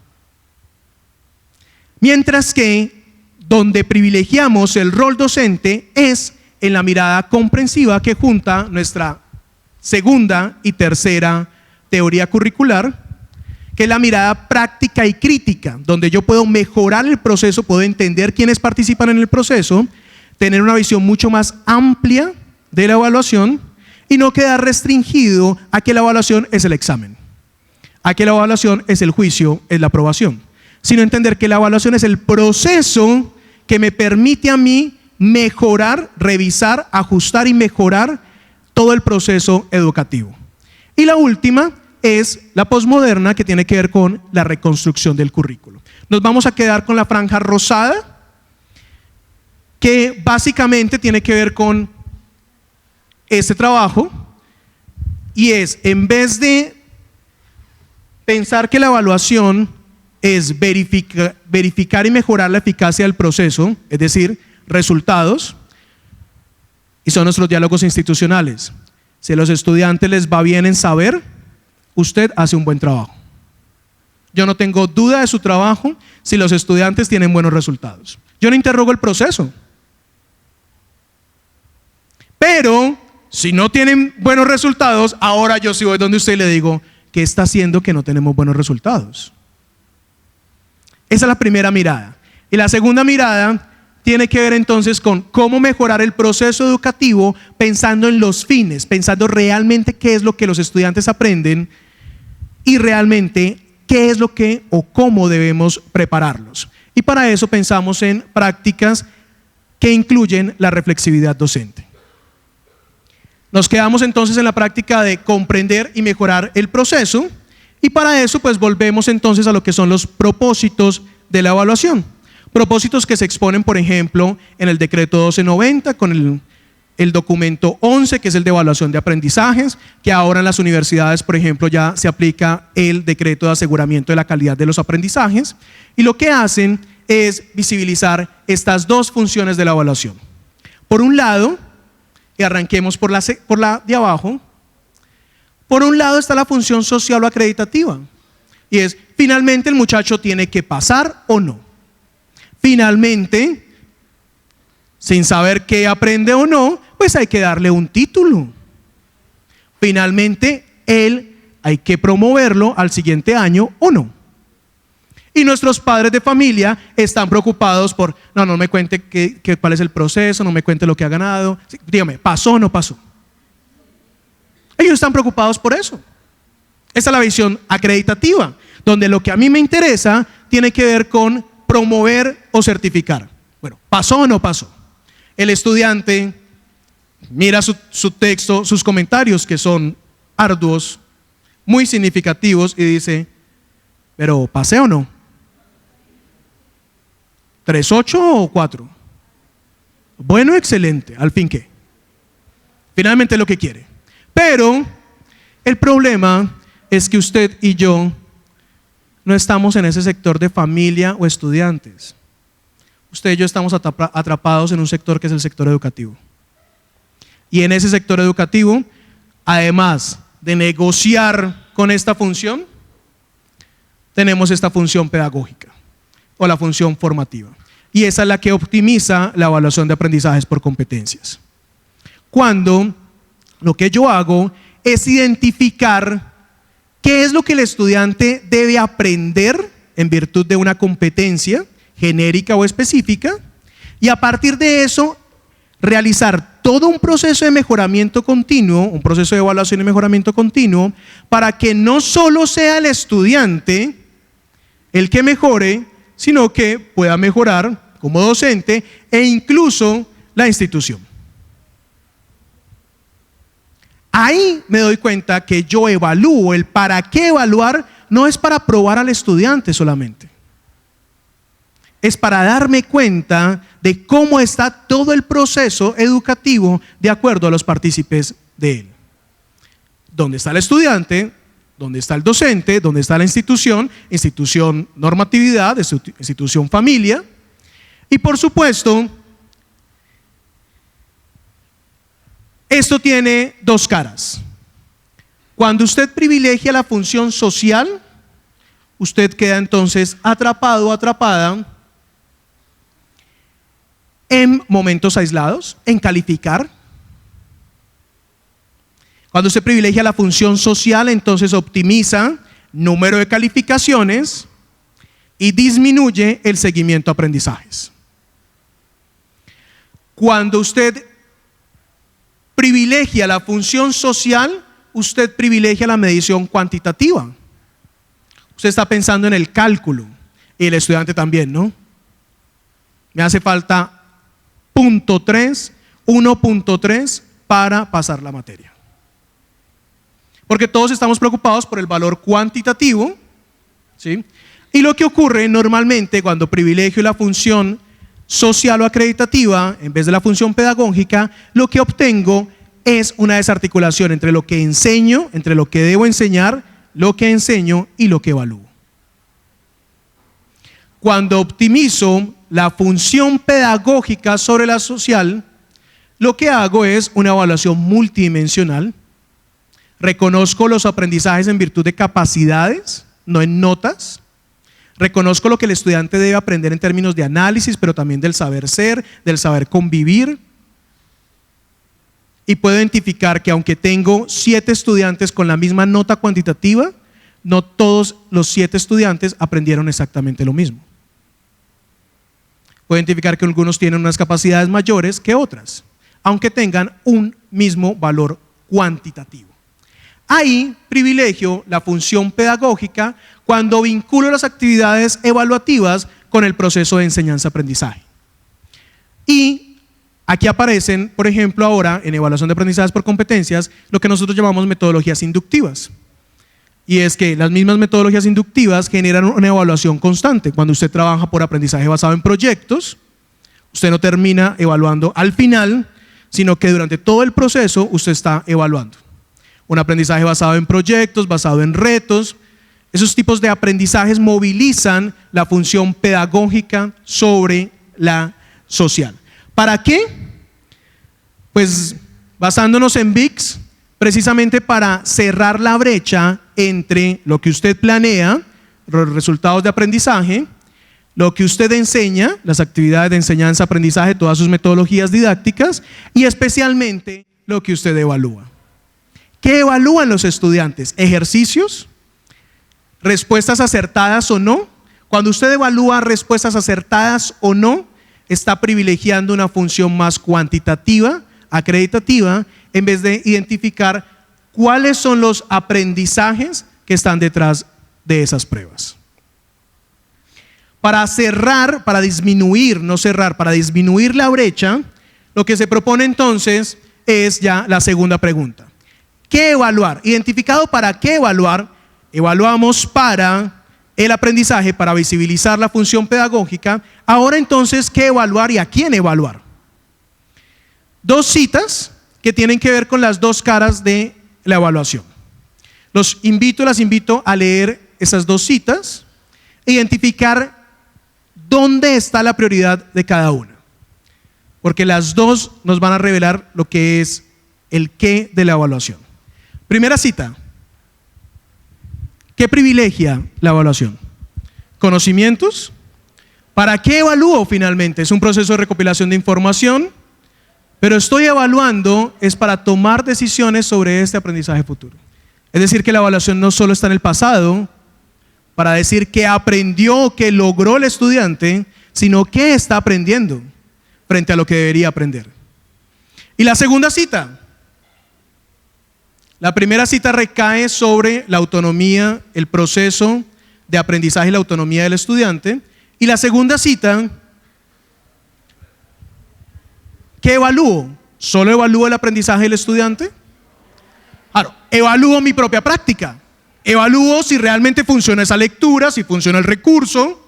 Mientras que donde privilegiamos el rol docente es en la mirada comprensiva que junta nuestra segunda y tercera teoría curricular, que es la mirada práctica y crítica, donde yo puedo mejorar el proceso, puedo entender quiénes participan en el proceso, tener una visión mucho más amplia de la evaluación y no quedar restringido a que la evaluación es el examen, a que la evaluación es el juicio, es la aprobación, sino entender que la evaluación es el proceso que me permite a mí mejorar, revisar, ajustar y mejorar todo el proceso educativo. Y la última es la posmoderna, que tiene que ver con la reconstrucción del currículo. Nos vamos a quedar con la franja rosada, que básicamente tiene que ver con este trabajo, y es, en vez de pensar que la evaluación es verificar y mejorar la eficacia del proceso, es decir, resultados, y son nuestros diálogos institucionales. Si a los estudiantes les va bien en saber, usted hace un buen trabajo. Yo no tengo duda de su trabajo si los estudiantes tienen buenos resultados. Yo no interrogo el proceso. Pero si no tienen buenos resultados, ahora yo sí voy donde usted y le digo, ¿qué está haciendo que no tenemos buenos resultados? Esa es la primera mirada. Y la segunda mirada tiene que ver entonces con cómo mejorar el proceso educativo pensando en los fines, pensando realmente qué es lo que los estudiantes aprenden y realmente qué es lo que o cómo debemos prepararlos. Y para eso pensamos en prácticas que incluyen la reflexividad docente. Nos quedamos entonces en la práctica de comprender y mejorar el proceso, y para eso pues volvemos entonces a lo que son los propósitos de la evaluación. Propósitos que se exponen, por ejemplo, en el decreto 1290 con el documento 11, que es el de evaluación de aprendizajes, que ahora en las universidades, por ejemplo, ya se aplica el decreto de aseguramiento de la calidad de los aprendizajes, y lo que hacen es visibilizar estas dos funciones de la evaluación. Por un lado, y arranquemos por la de abajo, por un lado está la función social o acreditativa, y es, finalmente el muchacho tiene que pasar o no. Finalmente, sin saber qué aprende o no, pues hay que darle un título. Finalmente, él hay que promoverlo al siguiente año o no. Y nuestros padres de familia están preocupados por, no me cuente cuál es el proceso, no me cuente lo que ha ganado. Sí, dígame, ¿pasó o no pasó? Ellos están preocupados por eso. Esa es la visión acreditativa, donde lo que a mí me interesa tiene que ver con promover o certificar. Bueno, ¿pasó o no pasó? El estudiante mira su texto, sus comentarios que son arduos, muy significativos y dice, pero ¿pasé o no? ¿3.8 o 4? Bueno, excelente, al fin ¿qué? Finalmente lo que quiere. Pero el problema es que usted y yo no estamos en ese sector de familia o estudiantes. Usted y yo estamos atrapados en un sector que es el sector educativo. Y en ese sector educativo, además de negociar con esta función, tenemos esta función pedagógica o la función formativa. Y esa es la que optimiza la evaluación de aprendizajes por competencias. Cuando lo que yo hago es identificar qué es lo que el estudiante debe aprender en virtud de una competencia genérica o específica, y a partir de eso realizar todo un proceso de mejoramiento continuo, un proceso de evaluación y mejoramiento continuo, para que no solo sea el estudiante el que mejore, sino que pueda mejorar como docente e incluso la institución. Ahí me doy cuenta que yo evalúo, el para qué evaluar no es para probar al estudiante solamente. Es para darme cuenta de cómo está todo el proceso educativo de acuerdo a los partícipes de él. ¿Dónde está el estudiante? ¿Dónde está el docente? ¿Dónde está la institución? Institución normatividad, institución familia. Y por supuesto, esto tiene dos caras. Cuando usted privilegia la función social, usted queda entonces atrapado o atrapada en momentos aislados, en calificar. Cuando usted privilegia la función social, entonces optimiza número de calificaciones y disminuye el seguimiento a aprendizajes. Cuando usted privilegia la función social, usted privilegia la medición cuantitativa. Usted está pensando en el cálculo, y el estudiante también, ¿no? Me hace falta 1.3 para pasar la materia. Porque todos estamos preocupados por el valor cuantitativo, ¿sí? Y lo que ocurre normalmente cuando privilegio la función social o acreditativa en vez de la función pedagógica, lo que obtengo es una desarticulación entre lo que enseño, entre lo que debo enseñar, lo que enseño y lo que evalúo. Cuando optimizo la función pedagógica sobre la social, lo que hago es una evaluación multidimensional. Reconozco los aprendizajes en virtud de capacidades, no en notas. Reconozco lo que el estudiante debe aprender en términos de análisis, pero también del saber ser, del saber convivir. Y puedo identificar que aunque tengo 7 estudiantes con la misma nota cuantitativa, no todos los 7 estudiantes aprendieron exactamente lo mismo. Puedo identificar que algunos tienen unas capacidades mayores que otras, aunque tengan un mismo valor cuantitativo. Ahí privilegio la función pedagógica cuando vinculo las actividades evaluativas con el proceso de enseñanza-aprendizaje. Y aquí aparecen, por ejemplo, ahora en evaluación de aprendizajes por competencias, lo que nosotros llamamos metodologías inductivas. Y es que las mismas metodologías inductivas generan una evaluación constante. Cuando usted trabaja por aprendizaje basado en proyectos, usted no termina evaluando al final, sino que durante todo el proceso usted está evaluando. Un aprendizaje basado en proyectos, basado en retos. Esos tipos de aprendizajes movilizan la función pedagógica sobre la social. ¿Para qué? Pues basándonos en VIX, precisamente para cerrar la brecha entre lo que usted planea, los resultados de aprendizaje, lo que usted enseña, las actividades de enseñanza, aprendizaje, todas sus metodologías didácticas, y especialmente lo que usted evalúa. ¿Qué evalúan los estudiantes? ¿Ejercicios? ¿Respuestas acertadas o no? Cuando usted evalúa respuestas acertadas o no, está privilegiando una función más cuantitativa, acreditativa, en vez de identificar cuáles son los aprendizajes que están detrás de esas pruebas. Para cerrar, para disminuir, no cerrar, para disminuir la brecha, lo que se propone entonces es ya la segunda pregunta. ¿Qué evaluar? Identificado para qué evaluar, evaluamos para el aprendizaje, para visibilizar la función pedagógica. Ahora entonces, ¿qué evaluar y a quién evaluar? Dos citas que tienen que ver con las dos caras de la evaluación. Las invito a leer esas dos citas e identificar dónde está la prioridad de cada una. Porque las dos nos van a revelar lo que es el qué de la evaluación. Primera cita. ¿Qué privilegia la evaluación? Conocimientos. ¿Para qué evalúo finalmente? Es un proceso de recopilación de información, pero estoy evaluando es para tomar decisiones sobre este aprendizaje futuro. Es decir, que la evaluación no solo está en el pasado, para decir qué aprendió, qué logró el estudiante, sino qué está aprendiendo frente a lo que debería aprender. Y la segunda cita. La primera cita recae sobre la autonomía, el proceso de aprendizaje y la autonomía del estudiante. Y la segunda cita, ¿qué evalúo? ¿Solo evalúo el aprendizaje del estudiante? Claro, evalúo mi propia práctica. Evalúo si realmente funciona esa lectura, si funciona el recurso.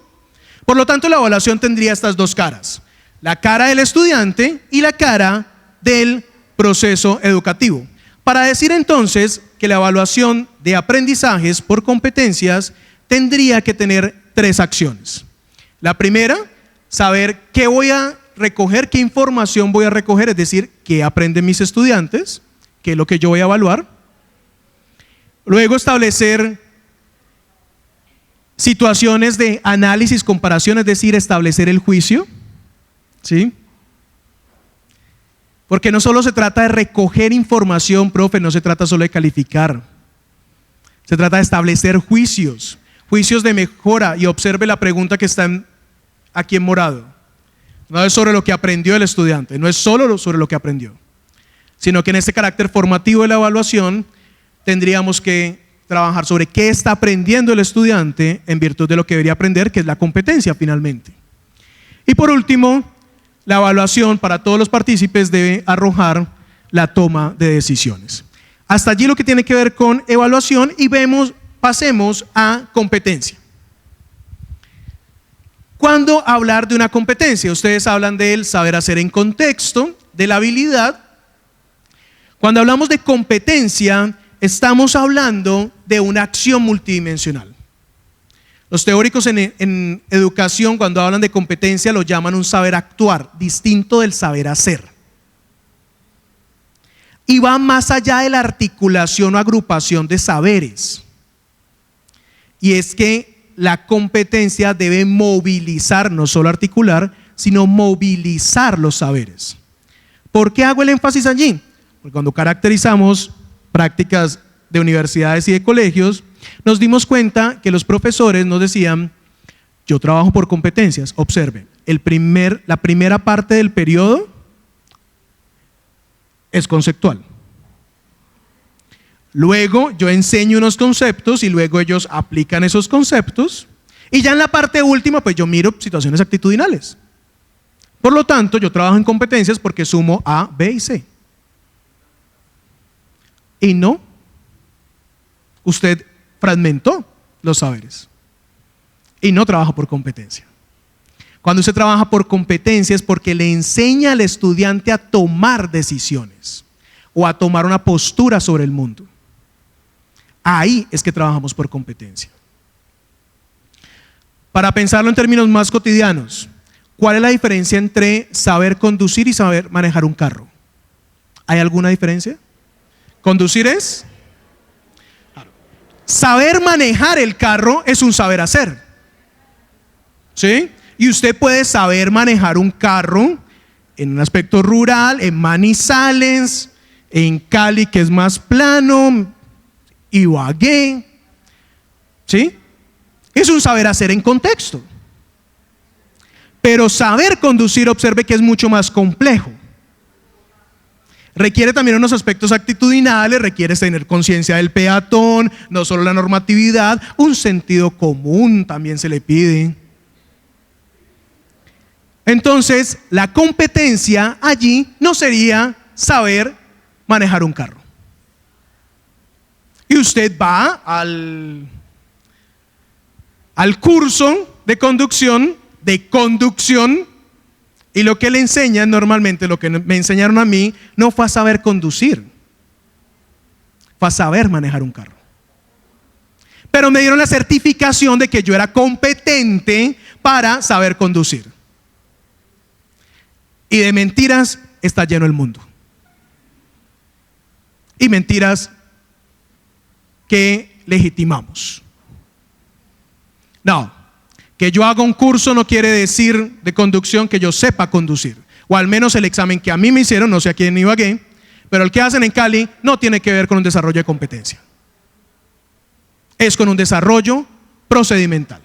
Por lo tanto, la evaluación tendría estas dos caras. La cara del estudiante y la cara del proceso educativo. Para decir entonces que la evaluación de aprendizajes por competencias tendría que tener tres acciones. La primera, saber qué voy a recoger, qué información voy a recoger, es decir, qué aprenden mis estudiantes, qué es lo que yo voy a evaluar. Luego establecer situaciones de análisis, comparación, es decir, establecer el juicio, ¿sí? Porque no solo se trata de recoger información, profe, no se trata solo de calificar. Se trata de establecer juicios, juicios de mejora. Y observe la pregunta que está aquí en morado. No es sobre lo que aprendió el estudiante, no es solo sobre lo que aprendió, sino que en este carácter formativo de la evaluación tendríamos que trabajar sobre qué está aprendiendo el estudiante en virtud de lo que debería aprender, que es la competencia finalmente. Y por último, la evaluación para todos los partícipes debe arrojar la toma de decisiones. Hasta allí lo que tiene que ver con evaluación y pasemos a competencia. ¿Cuándo hablar de una competencia? Ustedes hablan del saber hacer en contexto, de la habilidad. Cuando hablamos de competencia, estamos hablando de una acción multidimensional. Los teóricos en educación, cuando hablan de competencia, lo llaman un saber actuar, distinto del saber hacer. Y va más allá de la articulación o agrupación de saberes. Y es que la competencia debe movilizar, no solo articular, sino movilizar los saberes. ¿Por qué hago el énfasis allí? Porque cuando caracterizamos prácticas de universidades y de colegios, nos dimos cuenta que los profesores nos decían: yo trabajo por competencias. Observe, la primera parte del periodo es conceptual. Luego yo enseño unos conceptos y luego ellos aplican esos conceptos. Y ya en la parte última, pues yo miro situaciones actitudinales. Por lo tanto, yo trabajo en competencias porque sumo A, B y C. Y no, usted fragmentó los saberes y no trabaja por competencia. Cuando usted trabaja por competencia es porque le enseña al estudiante a tomar decisiones o a tomar una postura sobre el mundo. Ahí es que trabajamos por competencia. Para pensarlo en términos más cotidianos, ¿cuál es la diferencia entre saber conducir y saber manejar un carro? ¿Hay alguna diferencia? Conducir es saber manejar el carro, es un saber hacer, ¿sí? Y usted puede saber manejar un carro en un aspecto rural, en Manizales, en Cali, que es más plano, Ibagué, ¿sí? Es un saber hacer en contexto. Pero saber conducir, observe que es mucho más complejo. Requiere también unos aspectos actitudinales, requiere tener conciencia del peatón, no solo la normatividad, un sentido común también se le pide. Entonces, la competencia allí no sería saber manejar un carro. Y usted va al curso de conducción, y lo que le enseñan normalmente, lo que me enseñaron a mí, no fue a saber conducir, fue a saber manejar un carro. Pero me dieron la certificación de que yo era competente para saber conducir. Y de mentiras está lleno el mundo. Y mentiras que legitimamos. No, que yo haga un curso no quiere decir de conducción que yo sepa conducir. O al menos el examen que a mí me hicieron, no sé a quién Ibagué, pero el que hacen en Cali no tiene que ver con un desarrollo de competencia. Es con un desarrollo procedimental.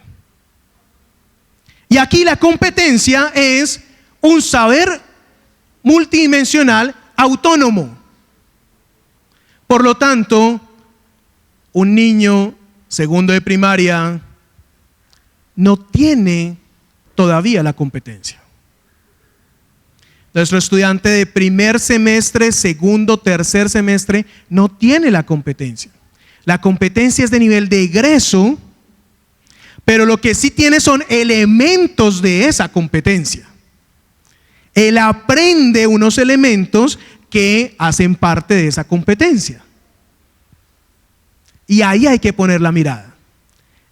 Y aquí la competencia es un saber multidimensional autónomo. Por lo tanto, un niño segundo de primaria no tiene todavía la competencia. Nuestro estudiante de primer semestre, segundo, tercer semestre no tiene la competencia. La competencia es de nivel de egreso, pero lo que sí tiene son elementos de esa competencia. Él aprende unos elementos que hacen parte de esa competencia. Y ahí hay que poner la mirada.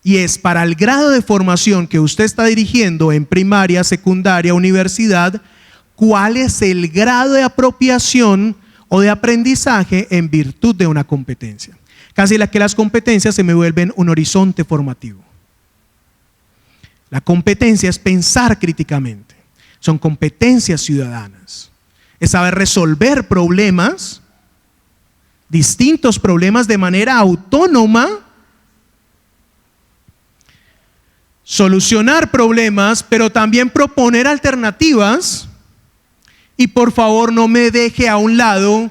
Y es para el grado de formación que usted está dirigiendo en primaria, secundaria, universidad, cuál es el grado de apropiación o de aprendizaje en virtud de una competencia. Casi que las competencias se me vuelven un horizonte formativo. La competencia es pensar críticamente. Son competencias ciudadanas. Es saber resolver problemas, distintos problemas de manera autónoma, solucionar problemas, pero también proponer alternativas. Y por favor no me deje a un lado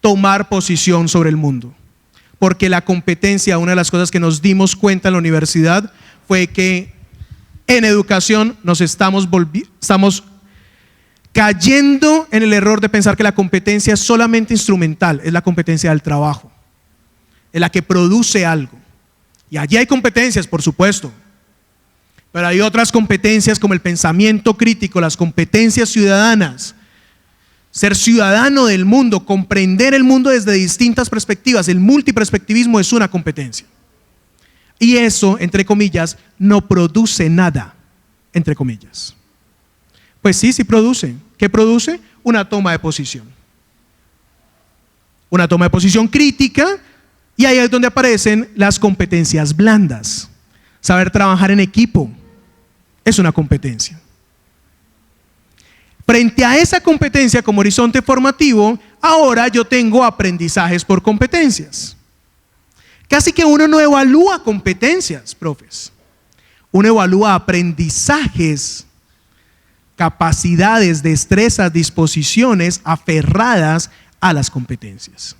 tomar posición sobre el mundo. Porque la competencia, una de las cosas que nos dimos cuenta en la universidad fue que en educación nos estamos cayendo en el error de pensar que la competencia es solamente instrumental, es la competencia del trabajo, es la que produce algo. Y allí hay competencias, por supuesto, pero hay otras competencias como el pensamiento crítico, las competencias ciudadanas. Ser ciudadano del mundo, comprender el mundo desde distintas perspectivas. El multiperspectivismo es una competencia. Y eso, entre comillas, no produce nada, entre comillas. Pues sí produce. ¿Qué produce? Una toma de posición. Una toma de posición crítica, y ahí es donde aparecen las competencias blandas. Saber trabajar en equipo es una competencia. Frente a esa competencia como horizonte formativo, ahora yo tengo aprendizajes por competencias. Casi que uno no evalúa competencias, profes. Uno evalúa aprendizajes, capacidades, destrezas, disposiciones aferradas a las competencias.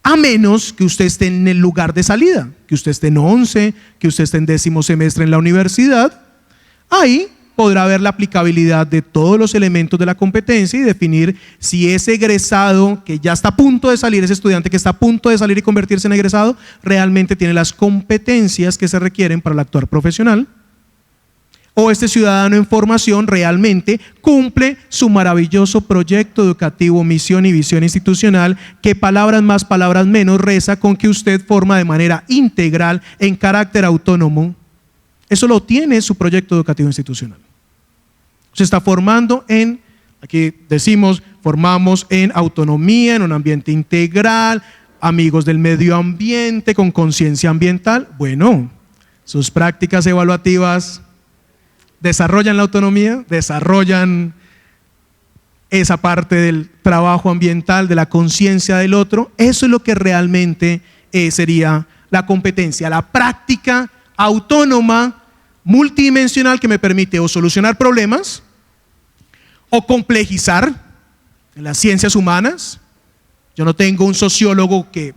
A menos que usted esté en el lugar de salida, que usted esté en 11, que usted esté en 10º semestre en la universidad, ahí podrá ver la aplicabilidad de todos los elementos de la competencia y definir si ese egresado que ya está a punto de salir, ese estudiante que está a punto de salir y convertirse en egresado, realmente tiene las competencias que se requieren para el actuar profesional, o este ciudadano en formación realmente cumple su maravilloso proyecto educativo, misión y visión institucional, que palabras más, palabras menos reza con que usted forma de manera integral, en carácter autónomo. Eso lo tiene su proyecto educativo institucional. Se está formando en, aquí decimos, formamos en autonomía, en un ambiente integral, amigos del medio ambiente, con conciencia ambiental. Bueno, sus prácticas evaluativas desarrollan la autonomía, desarrollan esa parte del trabajo ambiental, de la conciencia del otro. Eso es lo que realmente sería la competencia, la práctica autónoma, multidimensional, que me permite o solucionar problemas o complejizar en las ciencias humanas. Yo no tengo un sociólogo que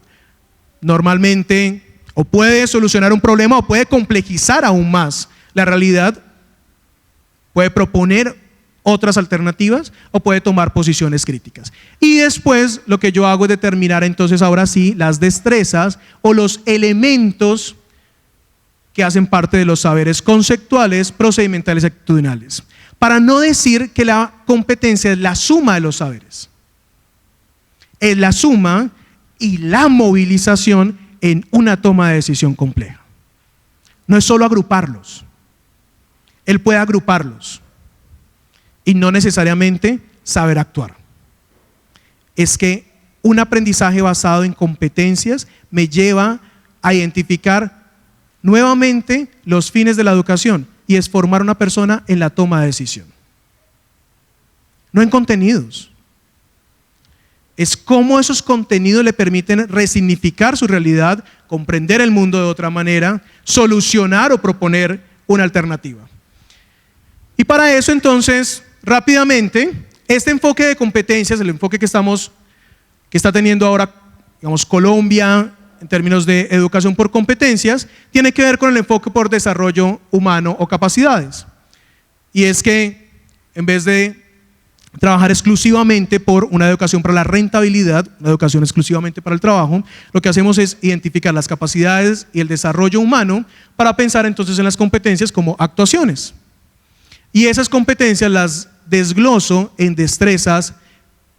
normalmente o puede solucionar un problema o puede complejizar aún más la realidad. puede proponer otras alternativas o puede tomar posiciones críticas. Y después lo que yo hago es determinar entonces ahora sí las destrezas o los elementos que hacen parte de los saberes conceptuales, procedimentales y actitudinales. Para no decir que la competencia es la suma de los saberes. Es la suma y la movilización en una toma de decisión compleja. No es solo agruparlos. Él puede agruparlos y no necesariamente saber actuar. Es que un aprendizaje basado en competencias me lleva a identificar nuevamente los fines de la educación y es formar una persona en la toma de decisión. No en contenidos. Es cómo esos contenidos le permiten resignificar su realidad, comprender el mundo de otra manera, solucionar o proponer una alternativa. Y para eso entonces, rápidamente, este enfoque de competencias, el enfoque que está teniendo ahora, digamos, Colombia, en términos de educación por competencias, tiene que ver con el enfoque por desarrollo humano o capacidades. Y es que en vez de trabajar exclusivamente por una educación para la rentabilidad, una educación exclusivamente para el trabajo, lo que hacemos es identificar las capacidades y el desarrollo humano para pensar entonces en las competencias como actuaciones. Y esas competencias las desgloso en destrezas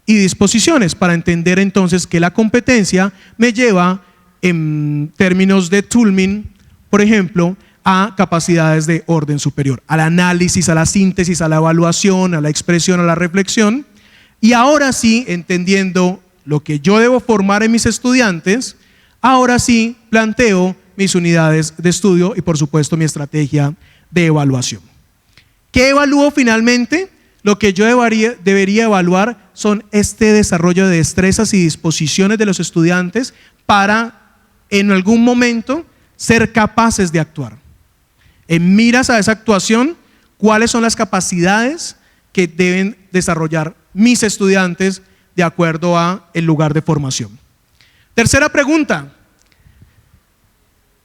y disposiciones para entender entonces que la competencia me lleva en términos de Toulmin, por ejemplo, a capacidades de orden superior, al análisis, a la síntesis, a la evaluación, a la expresión, a la reflexión. Y ahora sí, entendiendo lo que yo debo formar en mis estudiantes, ahora sí planteo mis unidades de estudio y por supuesto mi estrategia de evaluación. ¿Qué evalúo finalmente? Lo que yo debería evaluar son este desarrollo de destrezas y disposiciones de los estudiantes para en algún momento ser capaces de actuar. En miras a esa actuación, ¿cuáles son las capacidades que deben desarrollar mis estudiantes de acuerdo a el lugar de formación? Tercera pregunta,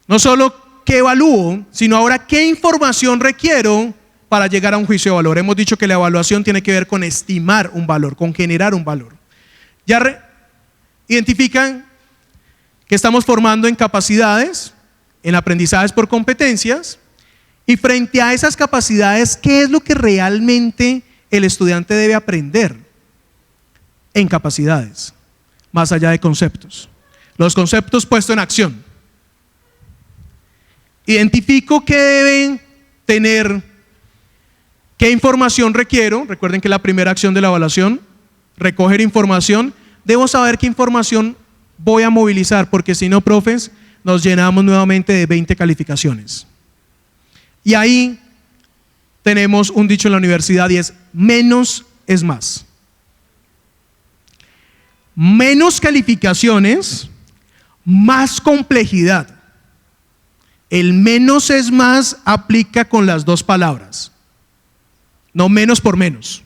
no solo qué evalúo, sino ahora qué información requiero para llegar a un juicio de valor. Hemos dicho que la evaluación tiene que ver con estimar un valor, con generar un valor. Ya identifican que estamos formando en capacidades, en aprendizajes por competencias, y frente a esas capacidades, ¿qué es lo que realmente el estudiante debe aprender en capacidades? Más allá de conceptos. Los conceptos puestos en acción. Identifico qué deben tener, qué información requiero. Recuerden que la primera acción de la evaluación, recoger información. Debo saber qué información voy a movilizar, porque si no, profes, nos llenamos nuevamente de 20 calificaciones. Y ahí tenemos un dicho en la universidad y es: menos es más. Menos calificaciones, más complejidad. El menos es más aplica con las dos palabras, no menos por menos.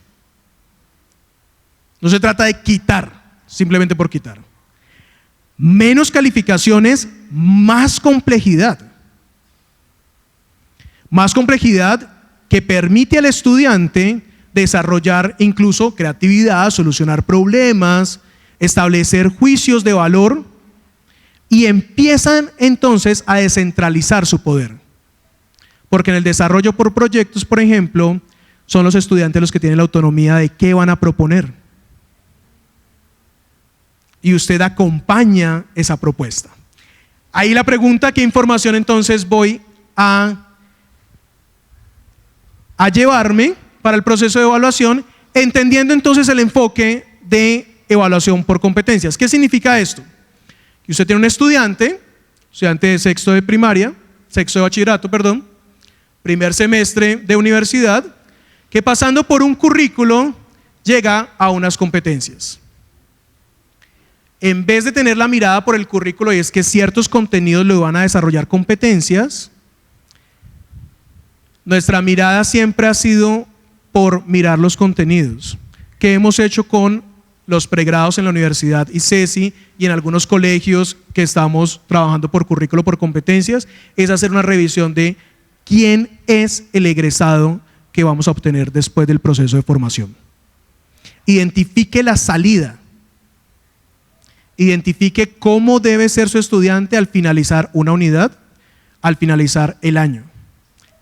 No se trata de quitar, simplemente por quitar. Menos calificaciones, más complejidad. Más complejidad que permite al estudiante desarrollar incluso creatividad, solucionar problemas, establecer juicios de valor y empiezan entonces a descentralizar su poder. Porque en el desarrollo por proyectos, por ejemplo, son los estudiantes los que tienen la autonomía de qué van a proponer. Y usted acompaña esa propuesta. Ahí la pregunta: ¿qué información entonces voy a llevarme para el proceso de evaluación? Entendiendo entonces el enfoque de evaluación por competencias. ¿Qué significa esto? Que usted tiene un estudiante de sexto de bachillerato, primer semestre de universidad, que pasando por un currículo llega a unas competencias. En vez de tener la mirada por el currículo, y es que ciertos contenidos le van a desarrollar competencias, nuestra mirada siempre ha sido por mirar los contenidos. ¿Qué hemos hecho con los pregrados en la universidad y CESI y en algunos colegios que estamos trabajando por currículo por competencias? Es hacer una revisión de quién es el egresado que vamos a obtener después del proceso de formación. Identifique la salida. Identifique cómo debe ser su estudiante al finalizar una unidad, al finalizar el año.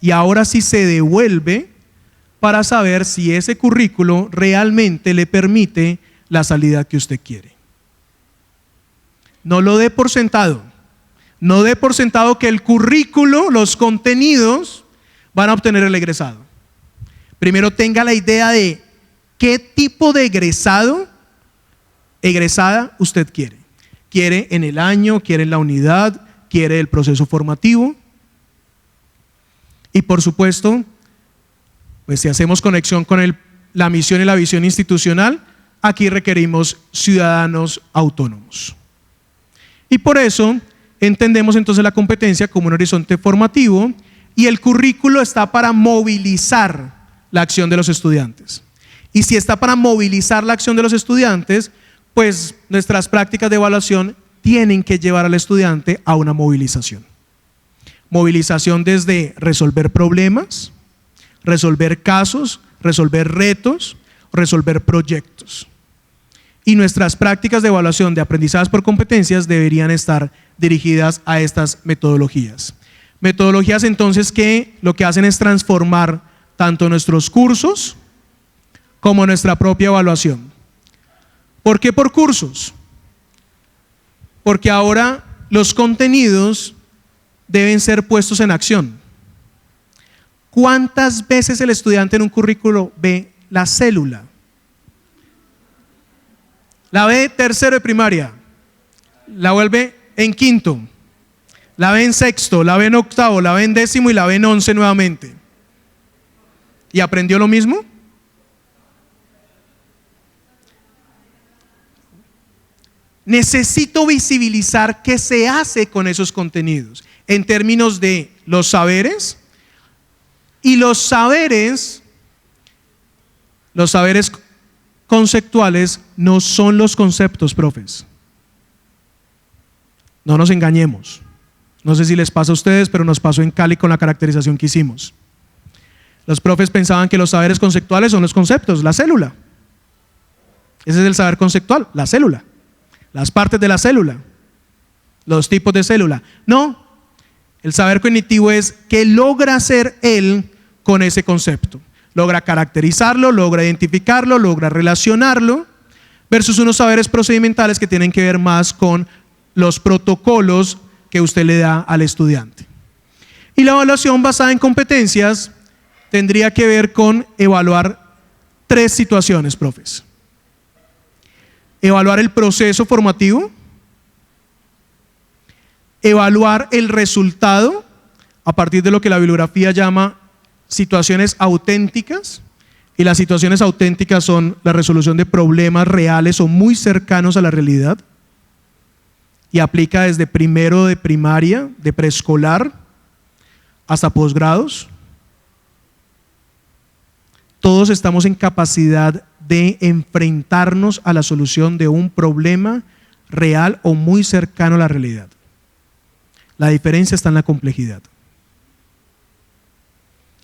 Y ahora sí se devuelve para saber si ese currículo realmente le permite la salida que usted quiere. No lo dé por sentado. No dé por sentado que el currículo, los contenidos, van a obtener el egresado. Primero tenga la idea de qué tipo de egresada usted quiere. ¿Quiere en el año? ¿Quiere en la unidad? ¿Quiere el proceso formativo? Y por supuesto, pues si hacemos conexión con la misión y la visión institucional, aquí requerimos ciudadanos autónomos. Y por eso entendemos entonces la competencia como un horizonte formativo y el currículo está para movilizar la acción de los estudiantes. Y si está para movilizar la acción de los estudiantes, pues nuestras prácticas de evaluación tienen que llevar al estudiante a una movilización. Movilización desde resolver problemas, resolver casos, resolver retos, resolver proyectos. Y nuestras prácticas de evaluación de aprendizajes por competencias deberían estar dirigidas a estas metodologías. Metodologías entonces que lo que hacen es transformar tanto nuestros cursos como nuestra propia evaluación. ¿Por qué por cursos? Porque ahora los contenidos deben ser puestos en acción. ¿Cuántas veces el estudiante en un currículo ve la célula? La ve tercero de primaria, la vuelve en quinto, la ve en sexto, la ve en octavo, la ve en décimo y la ve en 11 nuevamente. ¿Y aprendió lo mismo? Necesito visibilizar qué se hace con esos contenidos en términos de los saberes y los saberes conceptuales no son los conceptos, profes. No nos engañemos. No sé si les pasa a ustedes, pero nos pasó en Cali con la caracterización que hicimos. Los profes pensaban que los saberes conceptuales son los conceptos, la célula. Ese es el saber conceptual, la célula. Las partes de la célula, los tipos de célula. No, el saber cognitivo es qué logra hacer él con ese concepto. Logra caracterizarlo, logra identificarlo, logra relacionarlo, versus unos saberes procedimentales que tienen que ver más con los protocolos que usted le da al estudiante. Y la evaluación basada en competencias tendría que ver con evaluar 3 situaciones, profes. Evaluar el proceso formativo, evaluar el resultado a partir de lo que la bibliografía llama situaciones auténticas, y las situaciones auténticas son la resolución de problemas reales o muy cercanos a la realidad, y aplica desde primero de primaria, de preescolar, hasta posgrados. Todos estamos en capacidad de enfrentarnos a la solución de un problema real o muy cercano a la realidad. La diferencia está en la complejidad.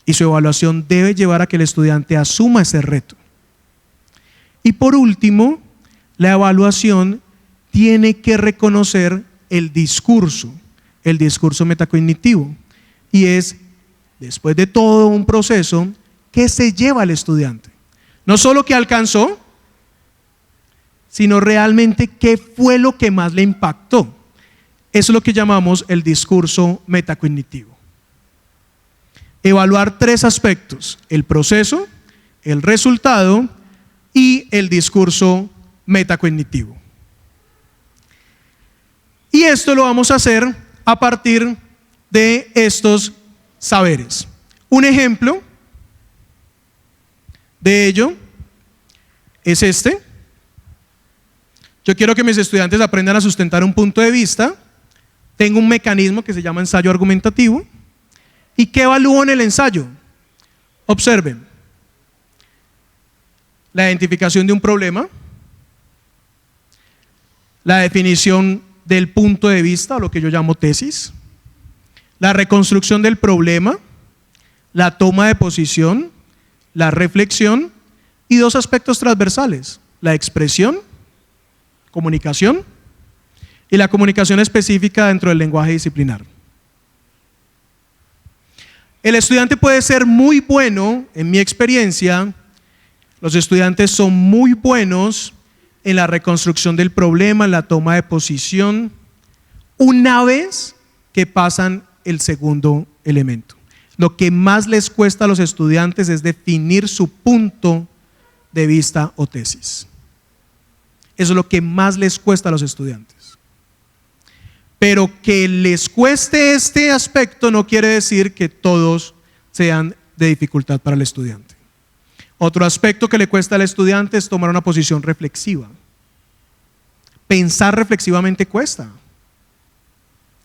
Y su evaluación debe llevar a que el estudiante asuma ese reto. Y por último, la evaluación tiene que reconocer el discurso metacognitivo. Y es, después de todo un proceso, ¿qué se lleva el estudiante? No solo qué alcanzó, sino realmente qué fue lo que más le impactó. Eso es lo que llamamos el discurso metacognitivo. Evaluar 3 aspectos: el proceso, el resultado y el discurso metacognitivo. Y esto lo vamos a hacer a partir de estos saberes. Un ejemplo de ello es este. Yo quiero que mis estudiantes aprendan a sustentar un punto de vista. Tengo un mecanismo que se llama ensayo argumentativo. ¿Y qué evalúo en el ensayo? Observen. La identificación de un problema, la definición del punto de vista, o lo que yo llamo tesis, la reconstrucción del problema, la toma de posición, la reflexión y dos aspectos transversales, la expresión, comunicación y la comunicación específica dentro del lenguaje disciplinar. El estudiante puede ser muy bueno, en mi experiencia, los estudiantes son muy buenos en la reconstrucción del problema, en la toma de posición, una vez que pasan el segundo elemento. Lo que más les cuesta a los estudiantes es definir su punto de vista o tesis. Eso es lo que más les cuesta a los estudiantes. Pero que les cueste este aspecto no quiere decir que todos sean de dificultad para el estudiante. Otro aspecto que le cuesta al estudiante es tomar una posición reflexiva. Pensar reflexivamente cuesta,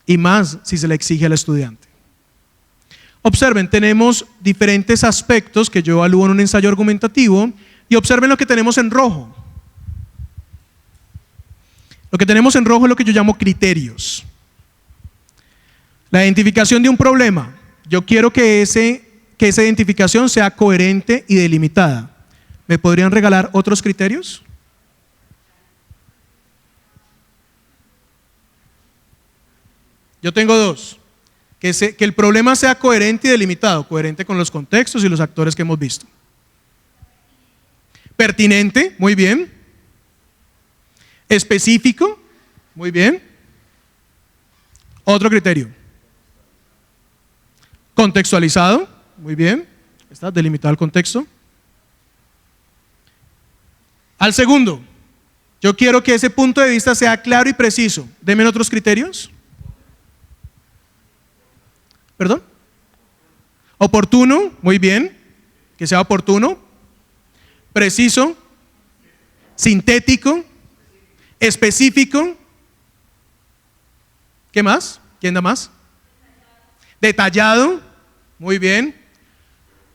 y más si se le exige al estudiante. Observen, tenemos diferentes aspectos que yo evalúo en un ensayo argumentativo y observen lo que tenemos en rojo. Lo que tenemos en rojo es lo que yo llamo criterios. La identificación de un problema. Yo quiero que esa identificación sea coherente y delimitada. ¿Me podrían regalar otros criterios? Yo tengo dos. Que el problema sea coherente y delimitado, coherente con los contextos y los actores que hemos visto. Pertinente, muy bien. Específico, muy bien. Otro criterio. Contextualizado, muy bien. Está delimitado el contexto. Al segundo, yo quiero que ese punto de vista sea claro y preciso. Denme otros criterios. ¿Perdón? Oportuno, muy bien, que sea oportuno, preciso, sintético, específico. ¿Qué más? ¿Quién da más? Detallado, muy bien.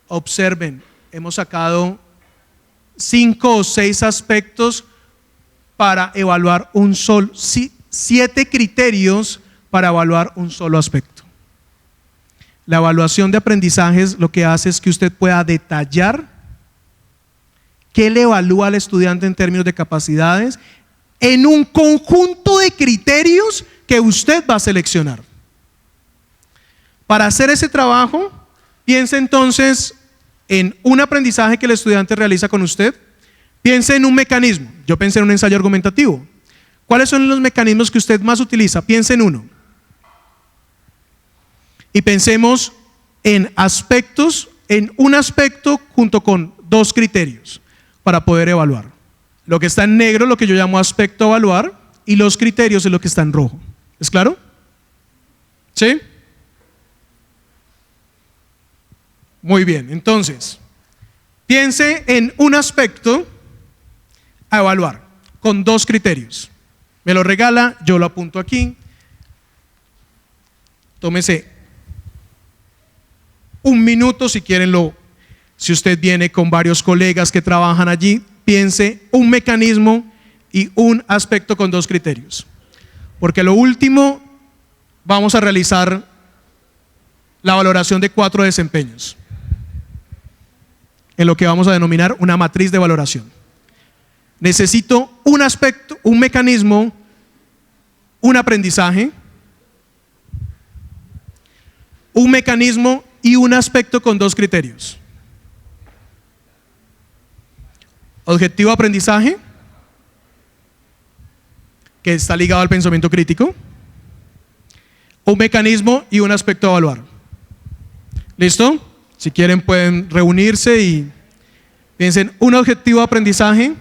Observen, hemos sacado 5 o 6 aspectos para evaluar 7 criterios para evaluar un solo aspecto. La evaluación de aprendizajes lo que hace es que usted pueda detallar qué le evalúa al estudiante en términos de capacidades en un conjunto de criterios que usted va a seleccionar. Para hacer ese trabajo, piense entonces en un aprendizaje que el estudiante realiza con usted. Piense en un mecanismo. Yo pensé en un ensayo argumentativo. ¿Cuáles son los mecanismos que usted más utiliza? Piense en uno. Y pensemos en aspectos, en un aspecto junto con 2 criterios para poder evaluar. Lo que está en negro es lo que yo llamo aspecto a evaluar y los criterios es lo que está en rojo. ¿Es claro? ¿Sí? Muy bien, entonces, piense en un aspecto a evaluar con 2 criterios. Me lo regala, yo lo apunto aquí. Tómese un minuto si quieren si usted viene con varios colegas que trabajan allí, piense un mecanismo y un aspecto con 2 criterios. Porque lo último vamos a realizar la valoración de 4 desempeños, en lo que vamos a denominar una matriz de valoración. Necesito un aspecto, un mecanismo, un aprendizaje, un mecanismo y un aspecto con 2 criterios. Objetivo de aprendizaje, que está ligado al pensamiento crítico, un mecanismo y un aspecto a evaluar. ¿Listo? Si quieren pueden reunirse y piensen un objetivo de aprendizaje.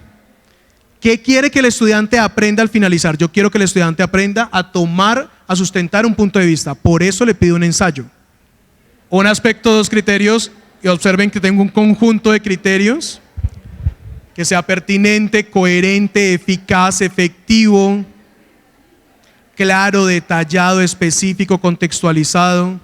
¿Qué quiere que el estudiante aprenda al finalizar? Yo quiero que el estudiante aprenda a sustentar un punto de vista. Por eso le pido un ensayo. Un aspecto, 2 criterios, y observen que tengo un conjunto de criterios que sea pertinente, coherente, eficaz, efectivo, claro, detallado, específico, contextualizado.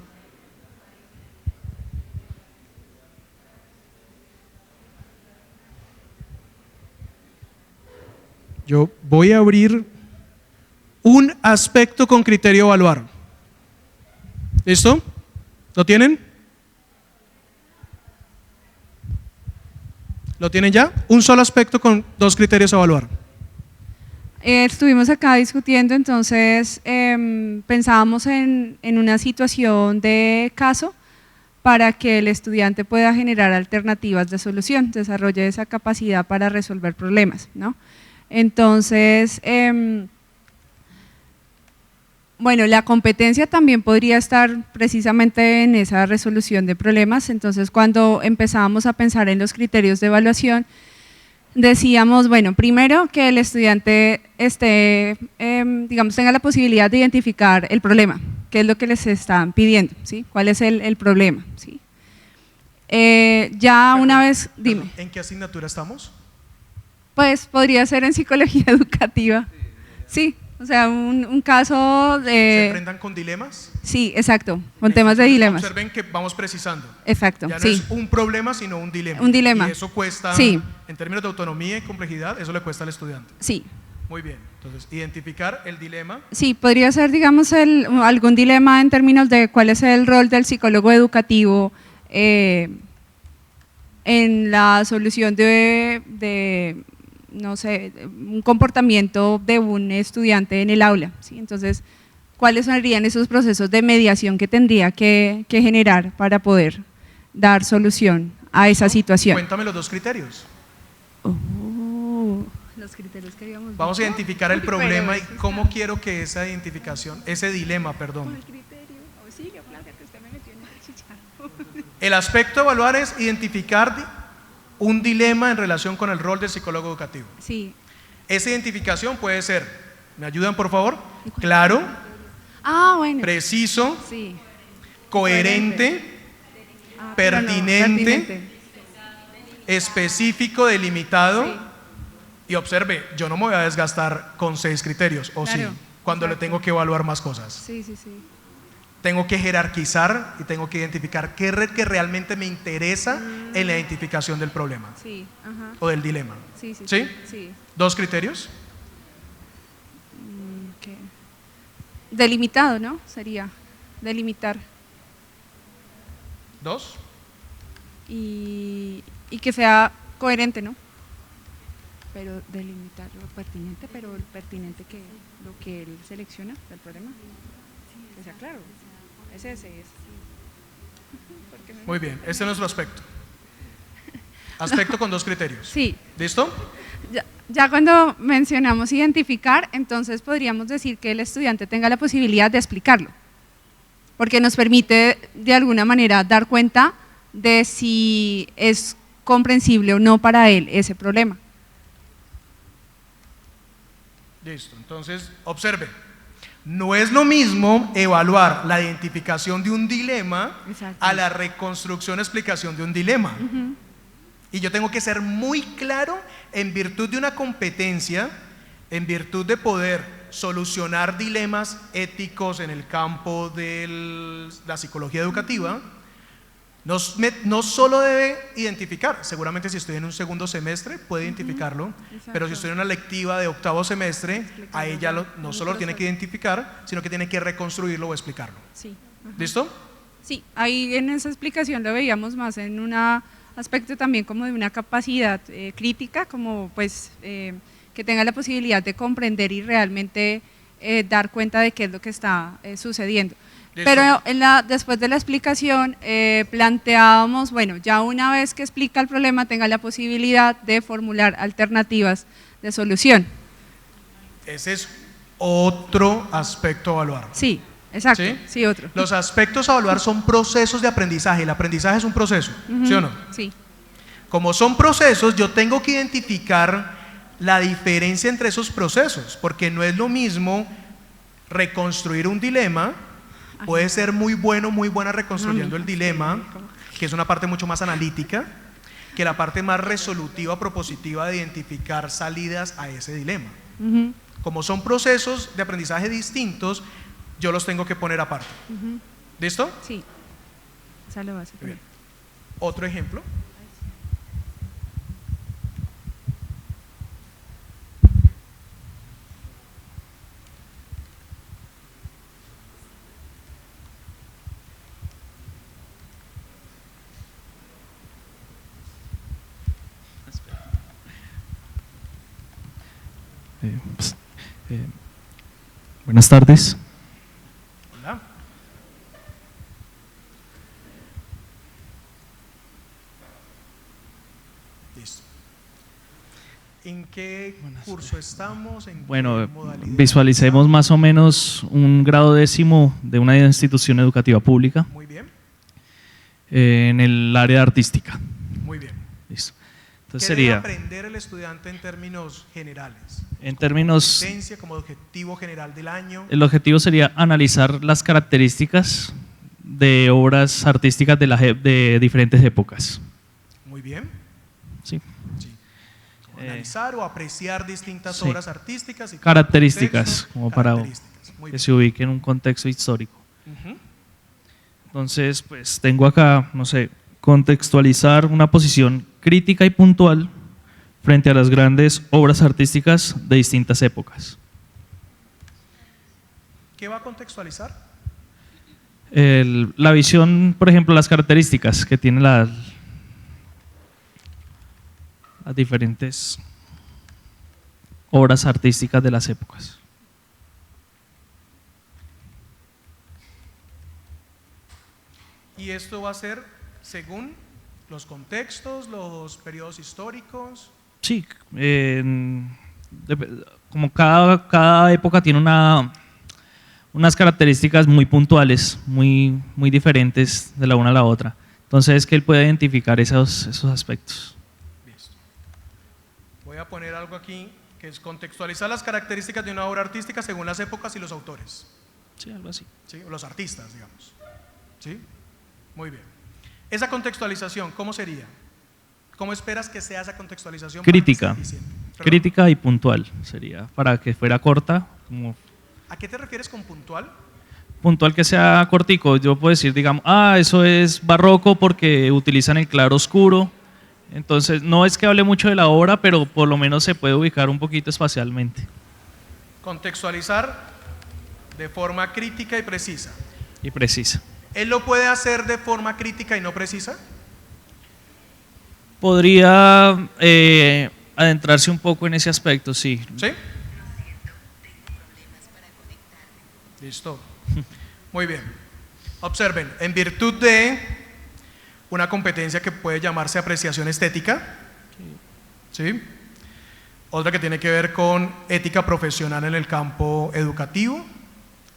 Yo voy a abrir un aspecto con criterio a evaluar. ¿Listo? ¿Lo tienen? ¿Lo tienen ya? Un solo aspecto con 2 criterios a evaluar. Estuvimos acá discutiendo, entonces pensábamos en una situación de caso para que el estudiante pueda generar alternativas de solución, desarrolle esa capacidad para resolver problemas, ¿no? Entonces, bueno, la competencia también podría estar precisamente en esa resolución de problemas. Entonces, cuando empezábamos a pensar en los criterios de evaluación, decíamos, bueno, primero que el estudiante digamos, tenga la posibilidad de identificar el problema, qué es lo que les están pidiendo, ¿sí? ¿Cuál es el problema? ¿Sí? Ya una vez, dime. ¿En qué asignatura estamos? Pues podría ser en psicología educativa, sí, o sea, un caso de… ¿Se enfrentan con dilemas? Sí, exacto, con temas de dilemas. Observen que vamos precisando. Exacto, ya no sí. es un problema, sino un dilema. Un dilema. Y eso cuesta, sí. En términos de autonomía y complejidad, eso le cuesta al estudiante. Sí. Muy bien, entonces, identificar el dilema. Sí, podría ser, digamos, algún dilema en términos de cuál es el rol del psicólogo educativo en la solución de no sé, un comportamiento de un estudiante en el aula, ¿sí? Entonces, ¿cuáles serían esos procesos de mediación que tendría que generar para poder dar solución a esa situación? Cuéntame los 2 criterios. Los criterios que habíamos Vamos a visto. identificar el problema y cómo quiero que esa identificación, ese dilema, perdón. El aspecto a evaluar es identificar un dilema en relación con el rol del psicólogo educativo. Sí. Esa identificación puede ser, ¿me ayudan por favor? Claro, bueno. preciso, Sí. coherente, pertinente, específico, delimitado. Sí. Y observe, yo no me voy a desgastar con 6 criterios, o Claro, sí, cuando le tengo que evaluar más cosas. Sí, sí, sí. Tengo que jerarquizar y tengo que identificar qué que realmente me interesa en la identificación del problema Sí, ajá. o del dilema. Sí, sí, ¿Sí? sí. 2 criterios. ¿Qué? Delimitado, ¿no? Sería delimitar. 2. Y que sea coherente, ¿no? Pero delimitar lo pertinente, pero el pertinente que lo que él selecciona del problema, que sea claro, ese es. Muy bien, este es nuestro aspecto. Aspecto con 2 criterios. Sí. ¿Listo? Ya cuando mencionamos identificar, entonces podríamos decir que el estudiante tenga la posibilidad de explicarlo, porque nos permite de alguna manera dar cuenta de si es comprensible o no para él ese problema. Listo, entonces observe, no es lo mismo evaluar la identificación de un dilema a la reconstrucción, explicación de un dilema. Y yo tengo que ser muy claro en virtud de una competencia, en virtud de poder solucionar dilemas éticos en el campo de la psicología educativa. No solo debe identificar, seguramente si estoy en un segundo semestre puede identificarlo, pero si estoy en una lectiva de 8º semestre, a ella no solo lo tiene que identificar, sino que tiene que reconstruirlo o explicarlo. Sí. ¿Listo? Sí, ahí en esa explicación lo veíamos más en un aspecto también como de una capacidad crítica, como pues que tenga la posibilidad de comprender y realmente dar cuenta de qué es lo que está sucediendo. Listo. Pero después de la explicación planteábamos, bueno, ya una vez que explica el problema tenga la posibilidad de formular alternativas de solución. Ese es otro aspecto a evaluar. Sí, exacto, ¿Sí? sí, otro. Los aspectos a evaluar son procesos de aprendizaje. El aprendizaje es un proceso, ¿sí o no? Sí. Como son procesos, yo tengo que identificar la diferencia entre esos procesos, porque no es lo mismo reconstruir un dilema. Puede ser muy buena reconstruyendo el dilema, que es una parte mucho más analítica, que la parte más resolutiva, propositiva de identificar salidas a ese dilema. Como son procesos de aprendizaje distintos, yo los tengo que poner aparte. ¿Listo? Sí. Esa es la base. Bien. Otro ejemplo. Buenas tardes. Hola. Listo. ¿En qué curso estamos? ¿En Bueno, qué modalidad? visualicemos más o menos un grado décimo de una institución educativa pública. Muy bien. En el área artística. Muy bien. Listo. ¿Qué Entonces debe sería, aprender el estudiante en términos generales? en términos, Competencia, como objetivo general del año. el objetivo sería analizar las características de obras artísticas de diferentes épocas. Muy bien. Sí. Analizar o apreciar distintas sí. obras artísticas y Características, contexto, como para características. Muy que bien. se ubique en un contexto histórico. Ujú. Entonces, pues tengo acá, no sé, contextualizar una posición crítica y puntual frente a las grandes obras artísticas de distintas épocas. ¿Qué va a contextualizar? La visión, por ejemplo, las características que tienen las diferentes obras artísticas de las épocas. Y esto va a ser según los contextos, los periodos históricos. Sí, como cada época tiene unas características muy puntuales, muy diferentes de la una a la otra. Entonces es que él puede identificar esos aspectos. Listo. Voy a poner algo aquí que es contextualizar las características de una obra artística según las épocas y los autores. Sí, algo así. ¿Sí? O los artistas, digamos. ¿Sí? Muy bien. Esa contextualización, ¿cómo sería? ¿Cómo esperas que sea esa contextualización? Crítica. Para que sea eficiente? ¿Perdón? Crítica y puntual sería, para que fuera corta. ¿A qué te refieres con puntual? Puntual que sea cortico. Yo puedo decir, digamos, eso es barroco porque utilizan el claro oscuro. Entonces, no es que hable mucho de la obra, pero por lo menos se puede ubicar un poquito espacialmente. Contextualizar de forma crítica y precisa. Y precisa. ¿Él lo puede hacer de forma crítica y no precisa? Podría adentrarse un poco en ese aspecto, sí. ¿Sí? Listo. Muy bien. Observen, en virtud de una competencia que puede llamarse apreciación estética, ¿sí? Otra que tiene que ver con ética profesional en el campo educativo,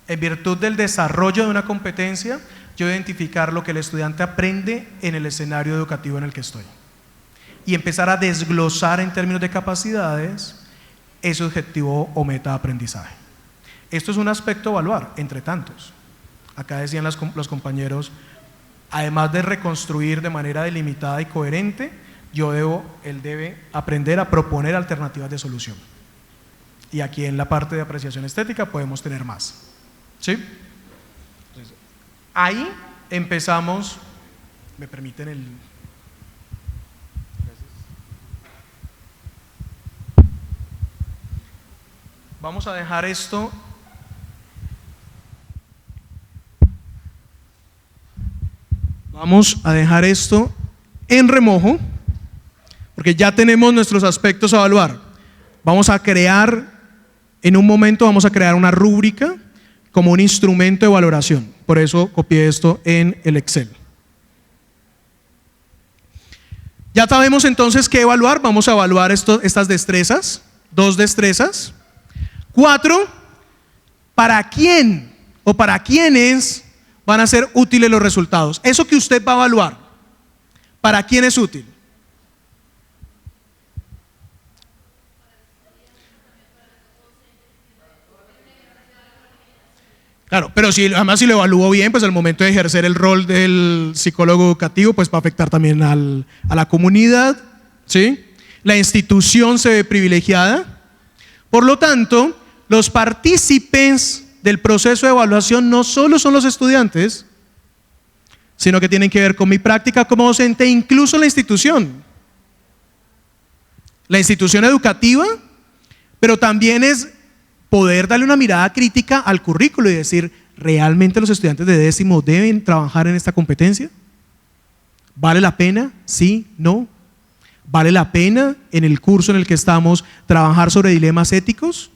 en virtud del desarrollo de una competencia, yo identificar lo que el estudiante aprende en el escenario educativo en el que estoy y empezar a desglosar en términos de capacidades ese objetivo o meta de aprendizaje. Esto es un aspecto a evaluar, entre tantos. Acá decían los compañeros, además de reconstruir de manera delimitada y coherente, él debe aprender a proponer alternativas de solución. Y aquí en la parte de apreciación estética podemos tener más. ¿Sí? Entonces, ahí empezamos, me permiten el... Vamos a dejar esto en remojo, porque ya tenemos nuestros aspectos a evaluar. Vamos a crear, en un momento vamos a crear una rúbrica como un instrumento de valoración. Por eso copié esto en el Excel. Ya sabemos entonces qué evaluar. Vamos a evaluar estas destrezas, 2 destrezas. 4, ¿para quién o para quiénes van a ser útiles los resultados? Eso que usted va a evaluar, ¿para quién es útil? Claro, pero además si lo evalúo bien, pues al momento de ejercer el rol del psicólogo educativo, pues va a afectar también a la comunidad, ¿sí? La institución se ve privilegiada. Por lo tanto, los partícipes del proceso de evaluación no solo son los estudiantes, sino que tienen que ver con mi práctica como docente e incluso la institución educativa, pero también es poder darle una mirada crítica al currículo y decir, ¿realmente los estudiantes de décimo deben trabajar en esta competencia? ¿Vale la pena? ¿Sí? ¿No? ¿Vale la pena en el curso en el que estamos trabajar sobre dilemas éticos?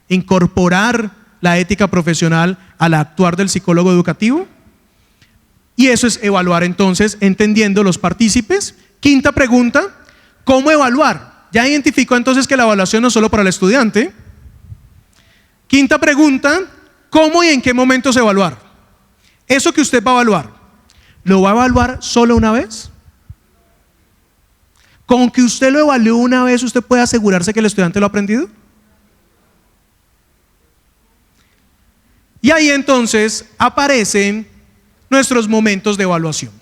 ¿Incorporar la ética profesional al actuar del psicólogo educativo? Y eso es evaluar entonces, entendiendo los partícipes. Quinta pregunta, ¿cómo evaluar? Ya identificó entonces que la evaluación no es solo para el estudiante. Quinta pregunta, ¿cómo y en qué momentos evaluar? Eso que usted va a evaluar, ¿lo va a evaluar solo una vez? ¿Con que usted lo evalúe una vez, usted puede asegurarse que el estudiante lo ha aprendido? Y ahí entonces aparecen nuestros momentos de evaluación.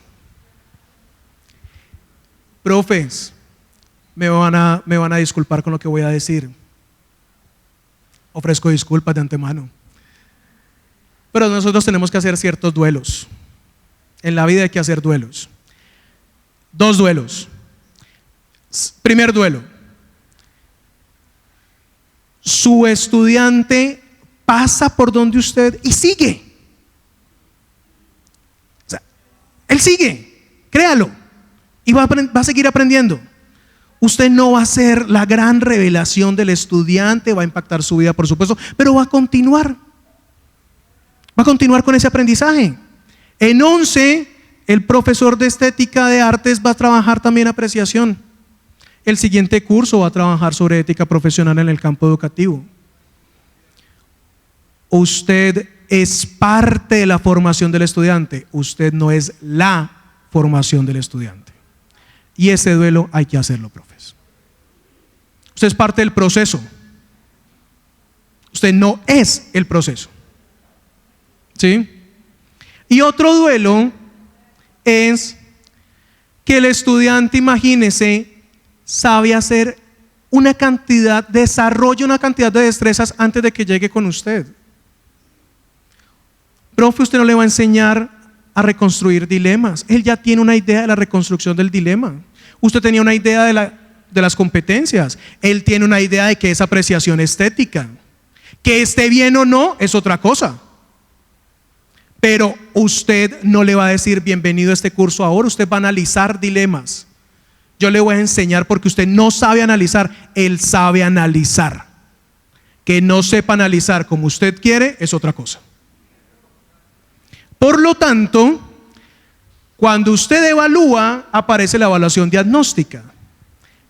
Profes, me van a disculpar con lo que voy a decir. Ofrezco disculpas de antemano. Pero nosotros tenemos que hacer ciertos duelos. En la vida hay que hacer duelos. 2 duelos. Primer duelo. Su estudiante pasa por donde usted y sigue. O sea, él sigue, créalo, y va a seguir aprendiendo. Usted no va a ser la gran revelación del estudiante, va a impactar su vida, por supuesto, pero va a continuar. Va a continuar con ese aprendizaje. En 11, el profesor de estética de artes va a trabajar también apreciación. El siguiente curso va a trabajar sobre ética profesional en el campo educativo. Usted es parte de la formación del estudiante, usted no es la formación del estudiante. Y ese duelo hay que hacerlo, profes. Usted es parte del proceso. Usted no es el proceso. ¿Sí? Y otro duelo es que el estudiante, imagínese, sabe hacer una cantidad, desarrolla una cantidad de destrezas antes de que llegue con usted. Profe, usted no le va a enseñar a reconstruir dilemas. Él ya tiene una idea de la reconstrucción del dilema. Usted tenía una idea de las competencias. Él tiene una idea de qué es apreciación estética. Que esté bien o no es otra cosa. Pero usted no le va a decir bienvenido a este curso ahora, usted va a analizar dilemas. Yo le voy a enseñar porque usted no sabe analizar, él sabe analizar. Que no sepa analizar como usted quiere es otra cosa. Por lo tanto, cuando usted evalúa, aparece la evaluación diagnóstica.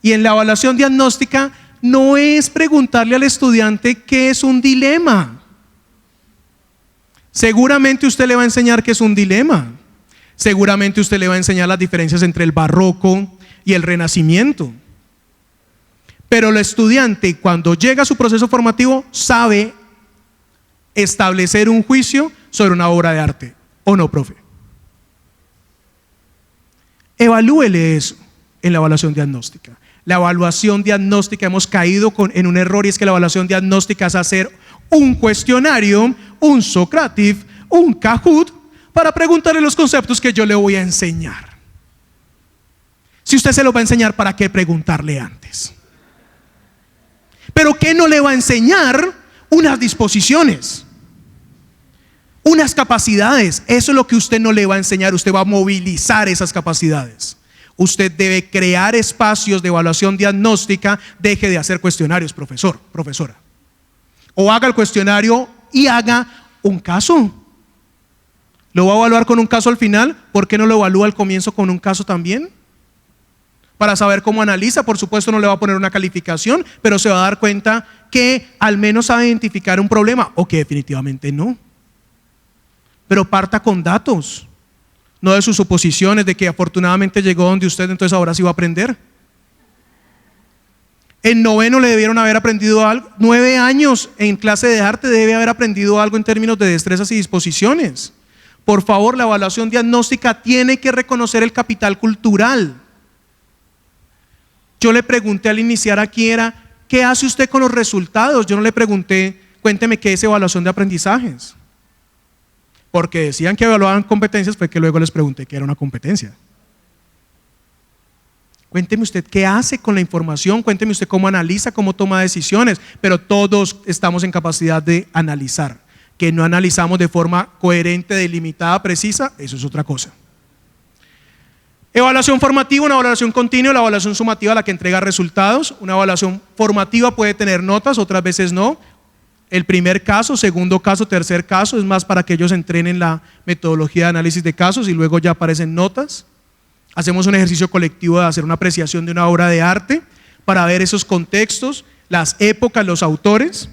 Y en la evaluación diagnóstica no es preguntarle al estudiante qué es un dilema. Seguramente usted le va a enseñar qué es un dilema. Seguramente usted le va a enseñar las diferencias entre el barroco y el renacimiento. Pero el estudiante, cuando llega a su proceso formativo, sabe establecer un juicio sobre una obra de arte. ¿O no, profe? Evalúele eso en la evaluación diagnóstica. La evaluación diagnóstica, hemos caído en un error, y es que la evaluación diagnóstica es hacer un cuestionario, un Socrative, un Kahoot, para preguntarle los conceptos que yo le voy a enseñar. Si usted se lo va a enseñar, ¿para qué preguntarle antes? Pero ¿qué no le va a enseñar? Unas disposiciones, unas capacidades. Eso es lo que usted no le va a enseñar. Usted va a movilizar esas capacidades. Usted debe crear espacios de evaluación diagnóstica. Deje de hacer cuestionarios, profesor, profesora. O haga el cuestionario y haga un caso. ¿Lo va a evaluar con un caso al final? ¿Por qué no lo evalúa al comienzo con un caso también? Para saber cómo analiza. Por supuesto no le va a poner una calificación, pero se va a dar cuenta que al menos sabe identificar un problema, o que definitivamente no. Pero parta con datos, no de sus suposiciones de que afortunadamente llegó donde usted, entonces ahora sí va a aprender. En noveno le debieron haber aprendido algo. 9 años en clase de arte debe haber aprendido algo en términos de destrezas y disposiciones. Por favor, la evaluación diagnóstica tiene que reconocer el capital cultural. Yo le pregunté al iniciar aquí ¿qué hace usted con los resultados? Yo no le pregunté, cuénteme qué es evaluación de aprendizajes. Porque decían que evaluaban competencias, fue que luego les pregunté qué era una competencia. Cuénteme usted qué hace con la información, cuénteme usted cómo analiza, cómo toma decisiones, pero todos estamos en capacidad de analizar. Que no analizamos de forma coherente, delimitada, precisa, eso es otra cosa. Evaluación formativa, una evaluación continua, la evaluación sumativa, la que entrega resultados. Una evaluación formativa puede tener notas, otras veces no. El primer caso, segundo caso, tercer caso, es más para que ellos entrenen la metodología de análisis de casos y luego ya aparecen notas. Hacemos un ejercicio colectivo de hacer una apreciación de una obra de arte para ver esos contextos, las épocas, los autores.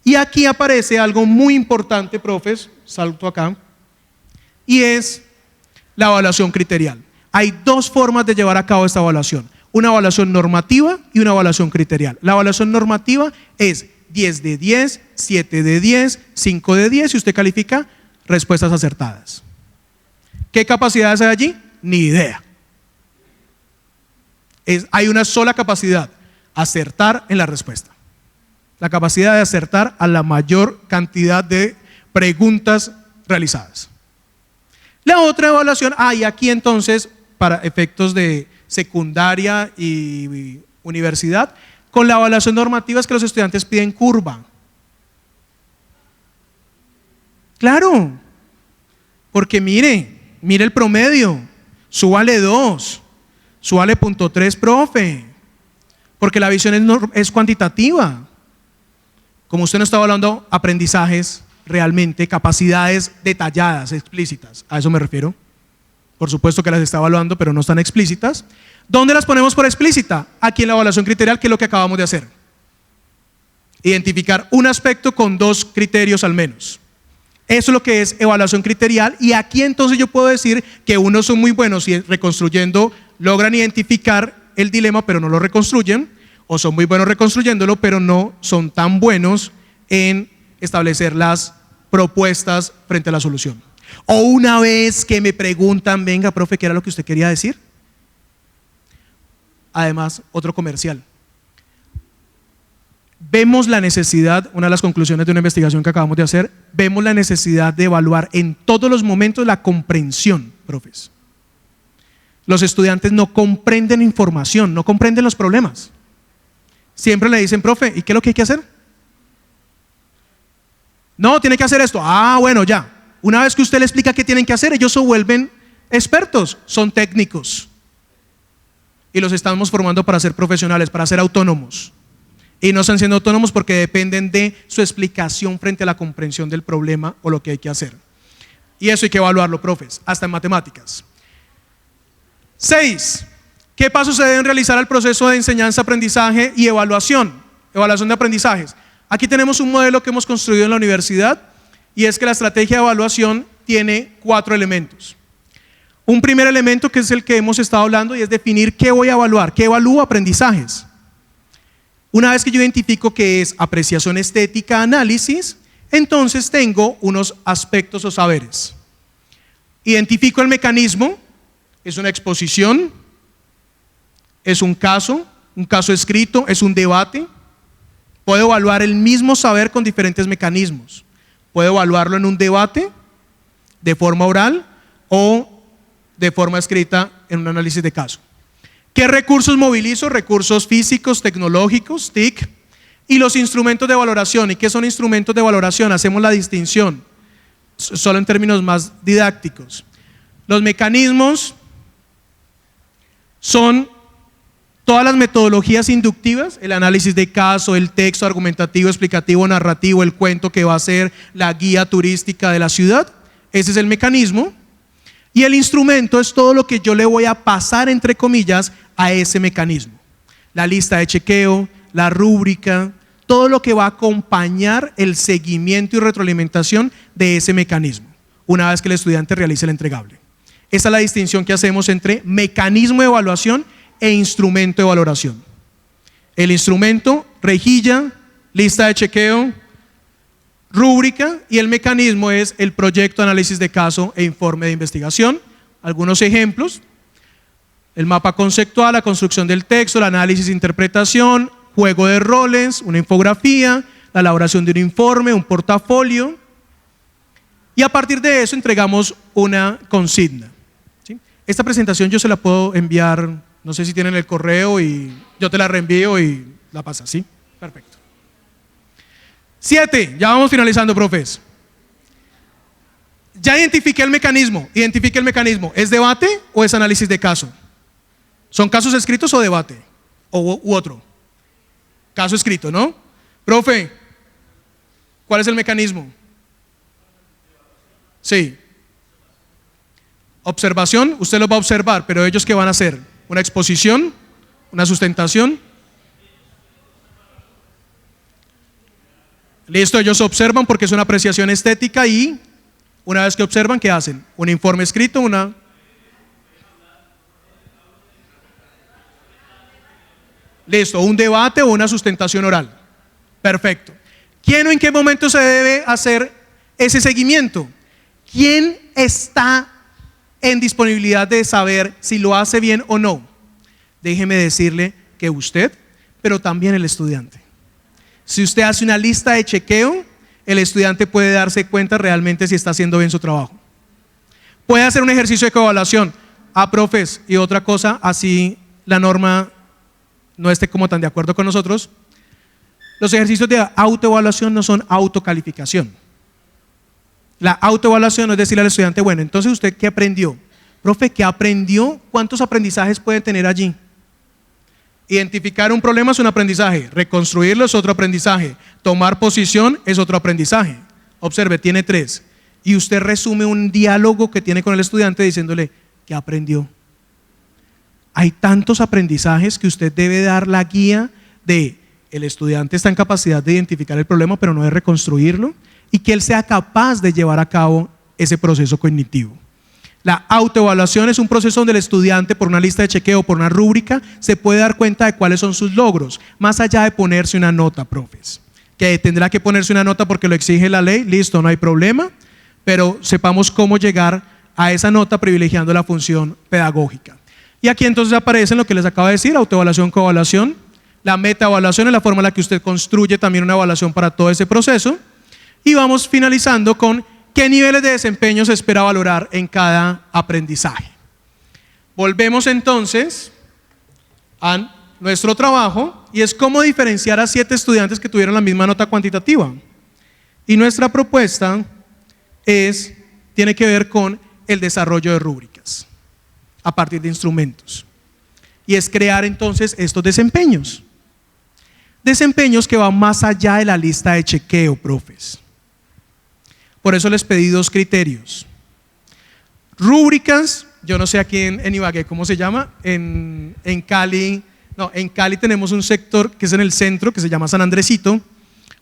Y aquí aparece algo muy importante, profes, salto acá, y es la evaluación criterial. Hay dos formas de llevar a cabo esta evaluación, una evaluación normativa y una evaluación criterial. La evaluación normativa es 10 de 10, 7 de 10, 5 de 10 y usted califica respuestas acertadas. ¿Qué capacidades hay allí? Ni idea. Hay una sola capacidad, acertar en la respuesta. La capacidad de acertar a la mayor cantidad de preguntas realizadas. La otra evaluación, y aquí entonces, para efectos de secundaria y universidad, con la evaluación normativa es que los estudiantes piden curva. Claro, porque mire el promedio, súbale 2, súbale 0.3, profe, porque la visión es cuantitativa. Como usted no está evaluando aprendizajes realmente, capacidades detalladas, explícitas, a eso me refiero. Por supuesto que las está evaluando, pero no están explícitas. ¿Dónde las ponemos por explícita? Aquí en la evaluación criterial, que es lo que acabamos de hacer. Identificar un aspecto con 2 criterios al menos. Eso es lo que es evaluación criterial, y aquí entonces yo puedo decir que unos son muy buenos y reconstruyendo logran identificar el dilema pero no lo reconstruyen, o son muy buenos reconstruyéndolo pero no son tan buenos en establecer las propuestas frente a la solución. O una vez que me preguntan, venga profe, ¿qué era lo que usted quería decir? Además, otro comercial. Vemos la necesidad, una de las conclusiones de una investigación que acabamos de hacer, vemos la necesidad de evaluar en todos los momentos la comprensión, profes. Los estudiantes no comprenden información, no comprenden los problemas. Siempre le dicen, profe, ¿y qué es lo que hay que hacer? No, tiene que hacer esto. Bueno, ya. Una vez que usted le explica qué tienen que hacer, ellos se vuelven expertos, son técnicos. Y los estamos formando para ser profesionales, para ser autónomos. Y no están siendo autónomos porque dependen de su explicación frente a la comprensión del problema o lo que hay que hacer. Y eso hay que evaluarlo, profes, hasta en matemáticas. 6. ¿Qué pasos se deben realizar al proceso de enseñanza, aprendizaje y evaluación? Evaluación de aprendizajes. Aquí tenemos un modelo que hemos construido en la universidad y es que la estrategia de evaluación tiene 4 elementos. Un primer elemento que es el que hemos estado hablando y es definir qué voy a evaluar, qué evalúo aprendizajes. Una vez que yo identifico qué es apreciación estética, análisis, entonces tengo unos aspectos o saberes. Identifico el mecanismo, es una exposición, es un caso escrito, es un debate. Puedo evaluar el mismo saber con diferentes mecanismos. Puedo evaluarlo en un debate, de forma oral o de forma escrita en un análisis de caso. ¿Qué recursos movilizo? Recursos físicos, tecnológicos, TIC, y los instrumentos de valoración. ¿Y qué son instrumentos de valoración? Hacemos la distinción, solo en términos más didácticos. Los mecanismos son todas las metodologías inductivas, el análisis de caso, el texto argumentativo, explicativo, narrativo, el cuento que va a ser la guía turística de la ciudad. Ese es el mecanismo. Y el instrumento es todo lo que yo le voy a pasar, entre comillas, a ese mecanismo. La lista de chequeo, la rúbrica, todo lo que va a acompañar el seguimiento y retroalimentación de ese mecanismo, una vez que el estudiante realice el entregable. Esa es la distinción que hacemos entre mecanismo de evaluación e instrumento de valoración. El instrumento, rejilla, lista de chequeo, rúbrica, y el mecanismo es el proyecto, análisis de caso e informe de investigación. Algunos ejemplos: el mapa conceptual, la construcción del texto, el análisis e interpretación, juego de roles, una infografía, la elaboración de un informe, un portafolio, y a partir de eso entregamos una consigna. ¿Sí? Esta presentación yo se la puedo enviar, no sé si tienen el correo, y yo te la reenvío y la pasas, ¿sí? Perfecto. 7, ya vamos finalizando, profes. Ya identifiqué el mecanismo, ¿Es debate o es análisis de caso? ¿Son casos escritos o debate? U otro. Caso escrito, ¿no? Profe, ¿cuál es el mecanismo? Sí. Observación, usted lo va a observar, pero ellos ¿qué van a hacer? ¿Una exposición? ¿Una sustentación? Listo, ellos observan porque es una apreciación estética y una vez que observan, ¿qué hacen? Un informe escrito, Listo, un debate o una sustentación oral. Perfecto. ¿Quién o en qué momento se debe hacer ese seguimiento? ¿Quién está en disponibilidad de saber si lo hace bien o no? Déjeme decirle que usted, pero también el estudiante. Si usted hace una lista de chequeo, el estudiante puede darse cuenta realmente si está haciendo bien su trabajo. Puede hacer un ejercicio de coevaluación. Profes, y otra cosa, así la norma no esté como tan de acuerdo con nosotros, los ejercicios de autoevaluación no son autocalificación. La autoevaluación es decirle al estudiante, bueno, entonces usted ¿qué aprendió? Profe, ¿qué aprendió? ¿Cuántos aprendizajes puede tener allí? Identificar un problema es un aprendizaje, reconstruirlo es otro aprendizaje, tomar posición es otro aprendizaje. Observe, tiene 3. Y usted resume un diálogo que tiene con el estudiante diciéndole, ¿qué aprendió? Hay tantos aprendizajes que usted debe dar la guía de el estudiante está en capacidad de identificar el problema, pero no de reconstruirlo, y que él sea capaz de llevar a cabo ese proceso cognitivo. La autoevaluación es un proceso donde el estudiante, por una lista de chequeo, por una rúbrica, se puede dar cuenta de cuáles son sus logros, más allá de ponerse una nota, profes. Que tendrá que ponerse una nota porque lo exige la ley, listo, no hay problema, pero sepamos cómo llegar a esa nota privilegiando la función pedagógica. Y aquí entonces aparecen lo que les acabo de decir, autoevaluación, coevaluación. La metaevaluación es la forma en la que usted construye también una evaluación para todo ese proceso. Y vamos finalizando con qué niveles de desempeño se espera valorar en cada aprendizaje. Volvemos entonces a nuestro trabajo y es cómo diferenciar a 7 estudiantes que tuvieron la misma nota cuantitativa. Y nuestra propuesta tiene que ver con el desarrollo de rúbricas a partir de instrumentos. Y es crear entonces estos desempeños. Desempeños que van más allá de la lista de chequeo, profes. Por eso les pedí 2 criterios. Rúbricas, yo no sé aquí en Ibagué cómo se llama, en Cali tenemos un sector que es en el centro, que se llama San Andresito,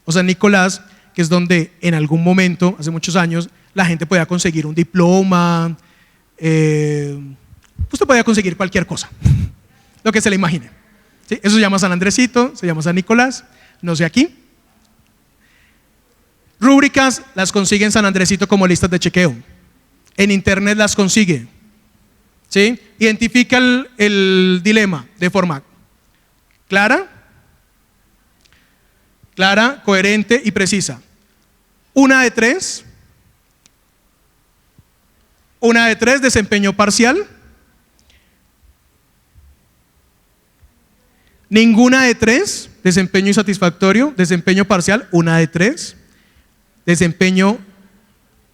o San Nicolás, que es donde en algún momento, hace muchos años, la gente podía conseguir un diploma, usted podía conseguir cualquier cosa, lo que se le imagine. ¿Sí? Eso se llama San Andresito, se llama San Nicolás, no sé aquí. Rúbricas las consigue en San Andresito como listas de chequeo. En internet las consigue. ¿Sí? Identifica el dilema de forma clara, coherente y precisa. 1 de 3. 1 de 3, desempeño parcial. Ninguna de 3, desempeño insatisfactorio. Desempeño parcial, 1 de 3. Desempeño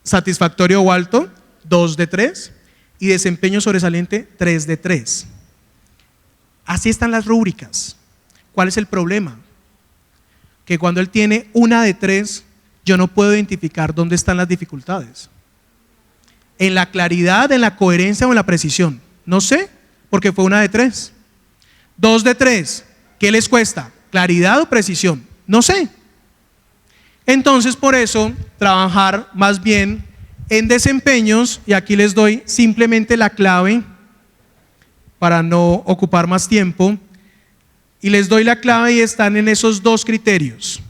satisfactorio o alto, 2 de 3. Y desempeño sobresaliente, 3 de 3. Así están las rúbricas. ¿Cuál es el problema? Que cuando él tiene 1 de 3, yo no puedo identificar dónde están las dificultades. En la claridad, en la coherencia o en la precisión. No sé, porque fue 1 de 3. 2 de 3, ¿qué les cuesta? ¿Claridad o precisión? No sé. Entonces, por eso, trabajar más bien en desempeños, y aquí les doy simplemente la clave para no ocupar más tiempo, y les doy la clave y están en esos 2 criterios.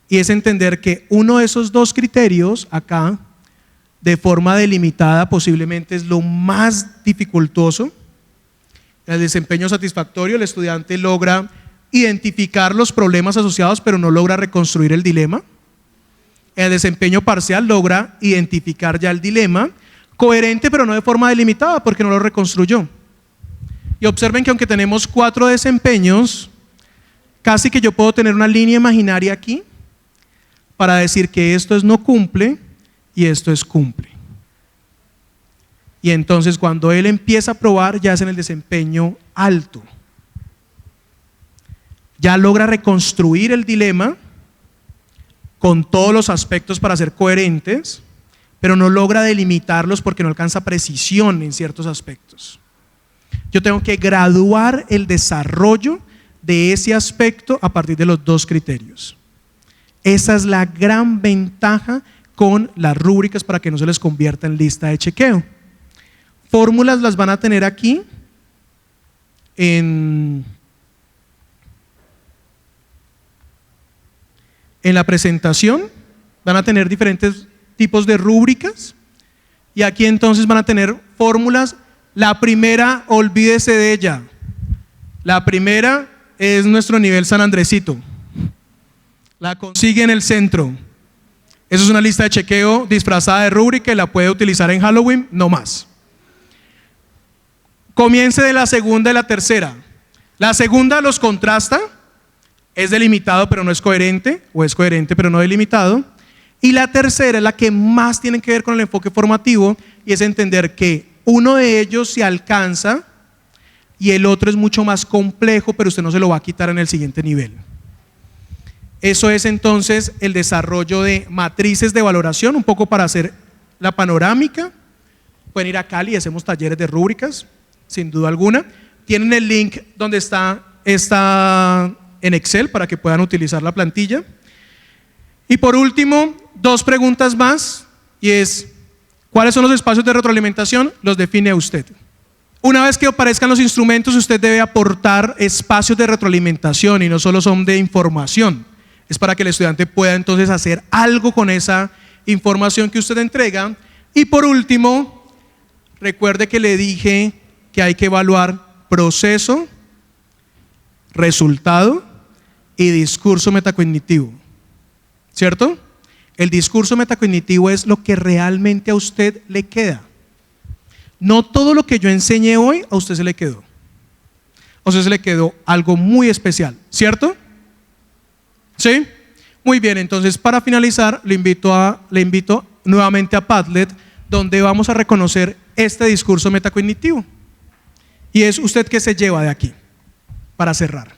Y es entender que uno de esos 2 criterios acá, de forma delimitada, posiblemente es lo más dificultoso. En el desempeño satisfactorio, el estudiante logra identificar los problemas asociados, pero no logra reconstruir el dilema. En el desempeño parcial logra identificar ya el dilema, coherente pero no de forma delimitada porque no lo reconstruyó. Y observen que aunque tenemos 4 desempeños, casi que yo puedo tener una línea imaginaria aquí para decir que esto no cumple y esto es cumple. Y entonces cuando él empieza a probar, ya es en el desempeño alto. Ya logra reconstruir el dilema con todos los aspectos para ser coherentes, pero no logra delimitarlos porque no alcanza precisión en ciertos aspectos. Yo tengo que graduar el desarrollo de ese aspecto a partir de los dos criterios. Esa es la gran ventaja con las rúbricas para que no se les convierta en lista de chequeo. Fórmulas las van a tener aquí en la presentación. Van a tener diferentes tipos de rúbricas y aquí entonces van a tener fórmulas. La primera, olvídese de ella. La primera es nuestro nivel San Andresito. La consigue en el centro. Eso es una lista de chequeo disfrazada de rúbrica y la puede utilizar en Halloween, no más. Comience de la segunda y la tercera. La segunda los contrasta, es delimitado pero no es coherente, o es coherente pero no delimitado. Y la tercera es la que más tiene que ver con el enfoque formativo y es entender que uno de ellos se alcanza y el otro es mucho más complejo, pero usted no se lo va a quitar en el siguiente nivel. Eso es entonces el desarrollo de matrices de valoración, un poco para hacer la panorámica. Pueden ir a Cali y hacemos talleres de rúbricas, sin duda alguna. Tienen el link donde está en Excel para que puedan utilizar la plantilla. Y por último, dos preguntas más, y es, ¿cuáles son los espacios de retroalimentación? Los define usted. Una vez que aparezcan los instrumentos, usted debe aportar espacios de retroalimentación y no solo son de información. Es para que el estudiante pueda entonces hacer algo con esa información que usted entrega. Y por último, recuerde que le dije que hay que evaluar proceso, resultado y discurso metacognitivo, ¿cierto? El discurso metacognitivo es lo que realmente a usted le queda. No todo lo que yo enseñé hoy a usted se le quedó. A usted se le quedó algo muy especial, ¿cierto? ¿Sí? Muy bien, entonces para finalizar le invito nuevamente a Padlet, donde vamos a reconocer este discurso metacognitivo. Y es usted que se lleva de aquí, para cerrar.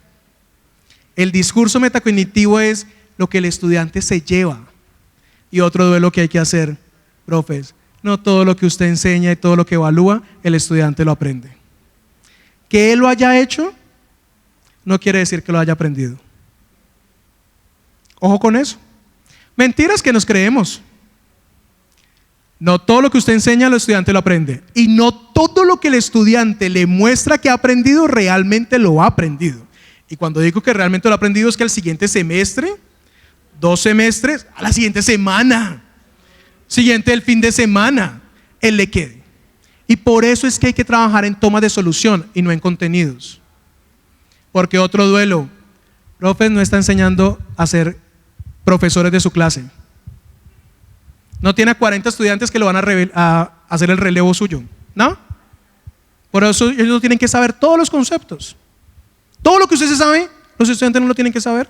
El discurso metacognitivo es lo que el estudiante se lleva. Y otro duelo que hay que hacer, profes, no todo lo que usted enseña y todo lo que evalúa, el estudiante lo aprende. Que él lo haya hecho, no quiere decir que lo haya aprendido. Ojo con eso. Mentiras que nos creemos. No todo lo que usted enseña, el estudiante lo aprende. Y no todo lo que el estudiante le muestra que ha aprendido, realmente lo ha aprendido. Y cuando digo que realmente lo ha aprendido, es que al siguiente semestre, 2 semestres, a la siguiente semana, siguiente el fin de semana, él le quede. Y por eso es que hay que trabajar en tomas de solución y no en contenidos. Porque otro duelo, profes no está enseñando a ser profesores de su clase. No tiene a 40 estudiantes que lo van a hacer el relevo suyo, ¿no? Por eso ellos no tienen que saber todos los conceptos. Todo lo que usted se sabe, los estudiantes no lo tienen que saber.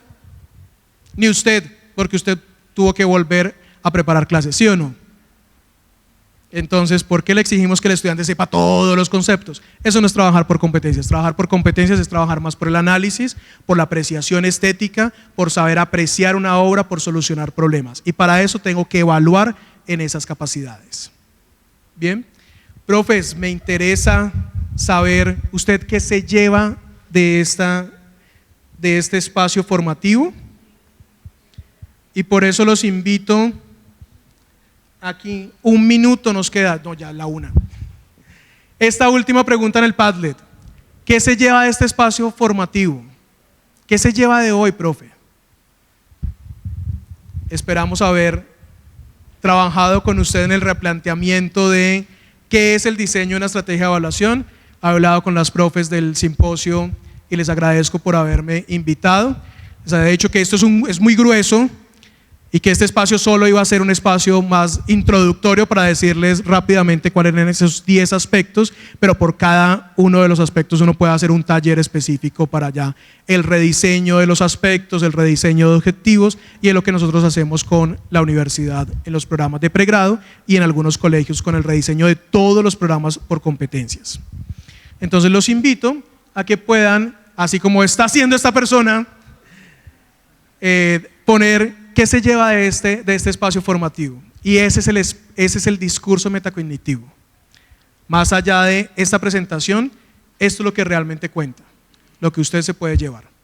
Ni usted, porque usted tuvo que volver a preparar clases, ¿sí o no? Entonces, ¿por qué le exigimos que el estudiante sepa todos los conceptos? Eso no es trabajar por competencias. Trabajar por competencias es trabajar más por el análisis, por la apreciación estética, por saber apreciar una obra, por solucionar problemas. Y para eso tengo que evaluar en esas capacidades. Bien, profes, me interesa saber usted qué se lleva de este espacio formativo. Y por eso los invito. Aquí 1 minuto nos queda, no, ya la 1. Esta última pregunta en el Padlet: ¿qué se lleva de este espacio formativo? ¿Qué se lleva de hoy, profe? Esperamos haber trabajado con usted en el replanteamiento de qué es el diseño de una estrategia de evaluación. He hablado con las profes del simposio y les agradezco por haberme invitado. Les había dicho que esto es muy grueso. y que este espacio solo iba a ser un espacio más introductorio para decirles rápidamente cuáles eran esos 10 aspectos, pero por cada uno de los aspectos uno puede hacer un taller específico para ya el rediseño de los aspectos, el rediseño de objetivos, y es lo que nosotros hacemos con la universidad en los programas de pregrado y en algunos colegios con el rediseño de todos los programas por competencias. Entonces los invito a que puedan, así como está haciendo esta persona, poner qué se lleva de este espacio formativo. Y ese es el discurso metacognitivo. Más allá de esta presentación, esto es lo que realmente cuenta, lo que usted se puede llevar.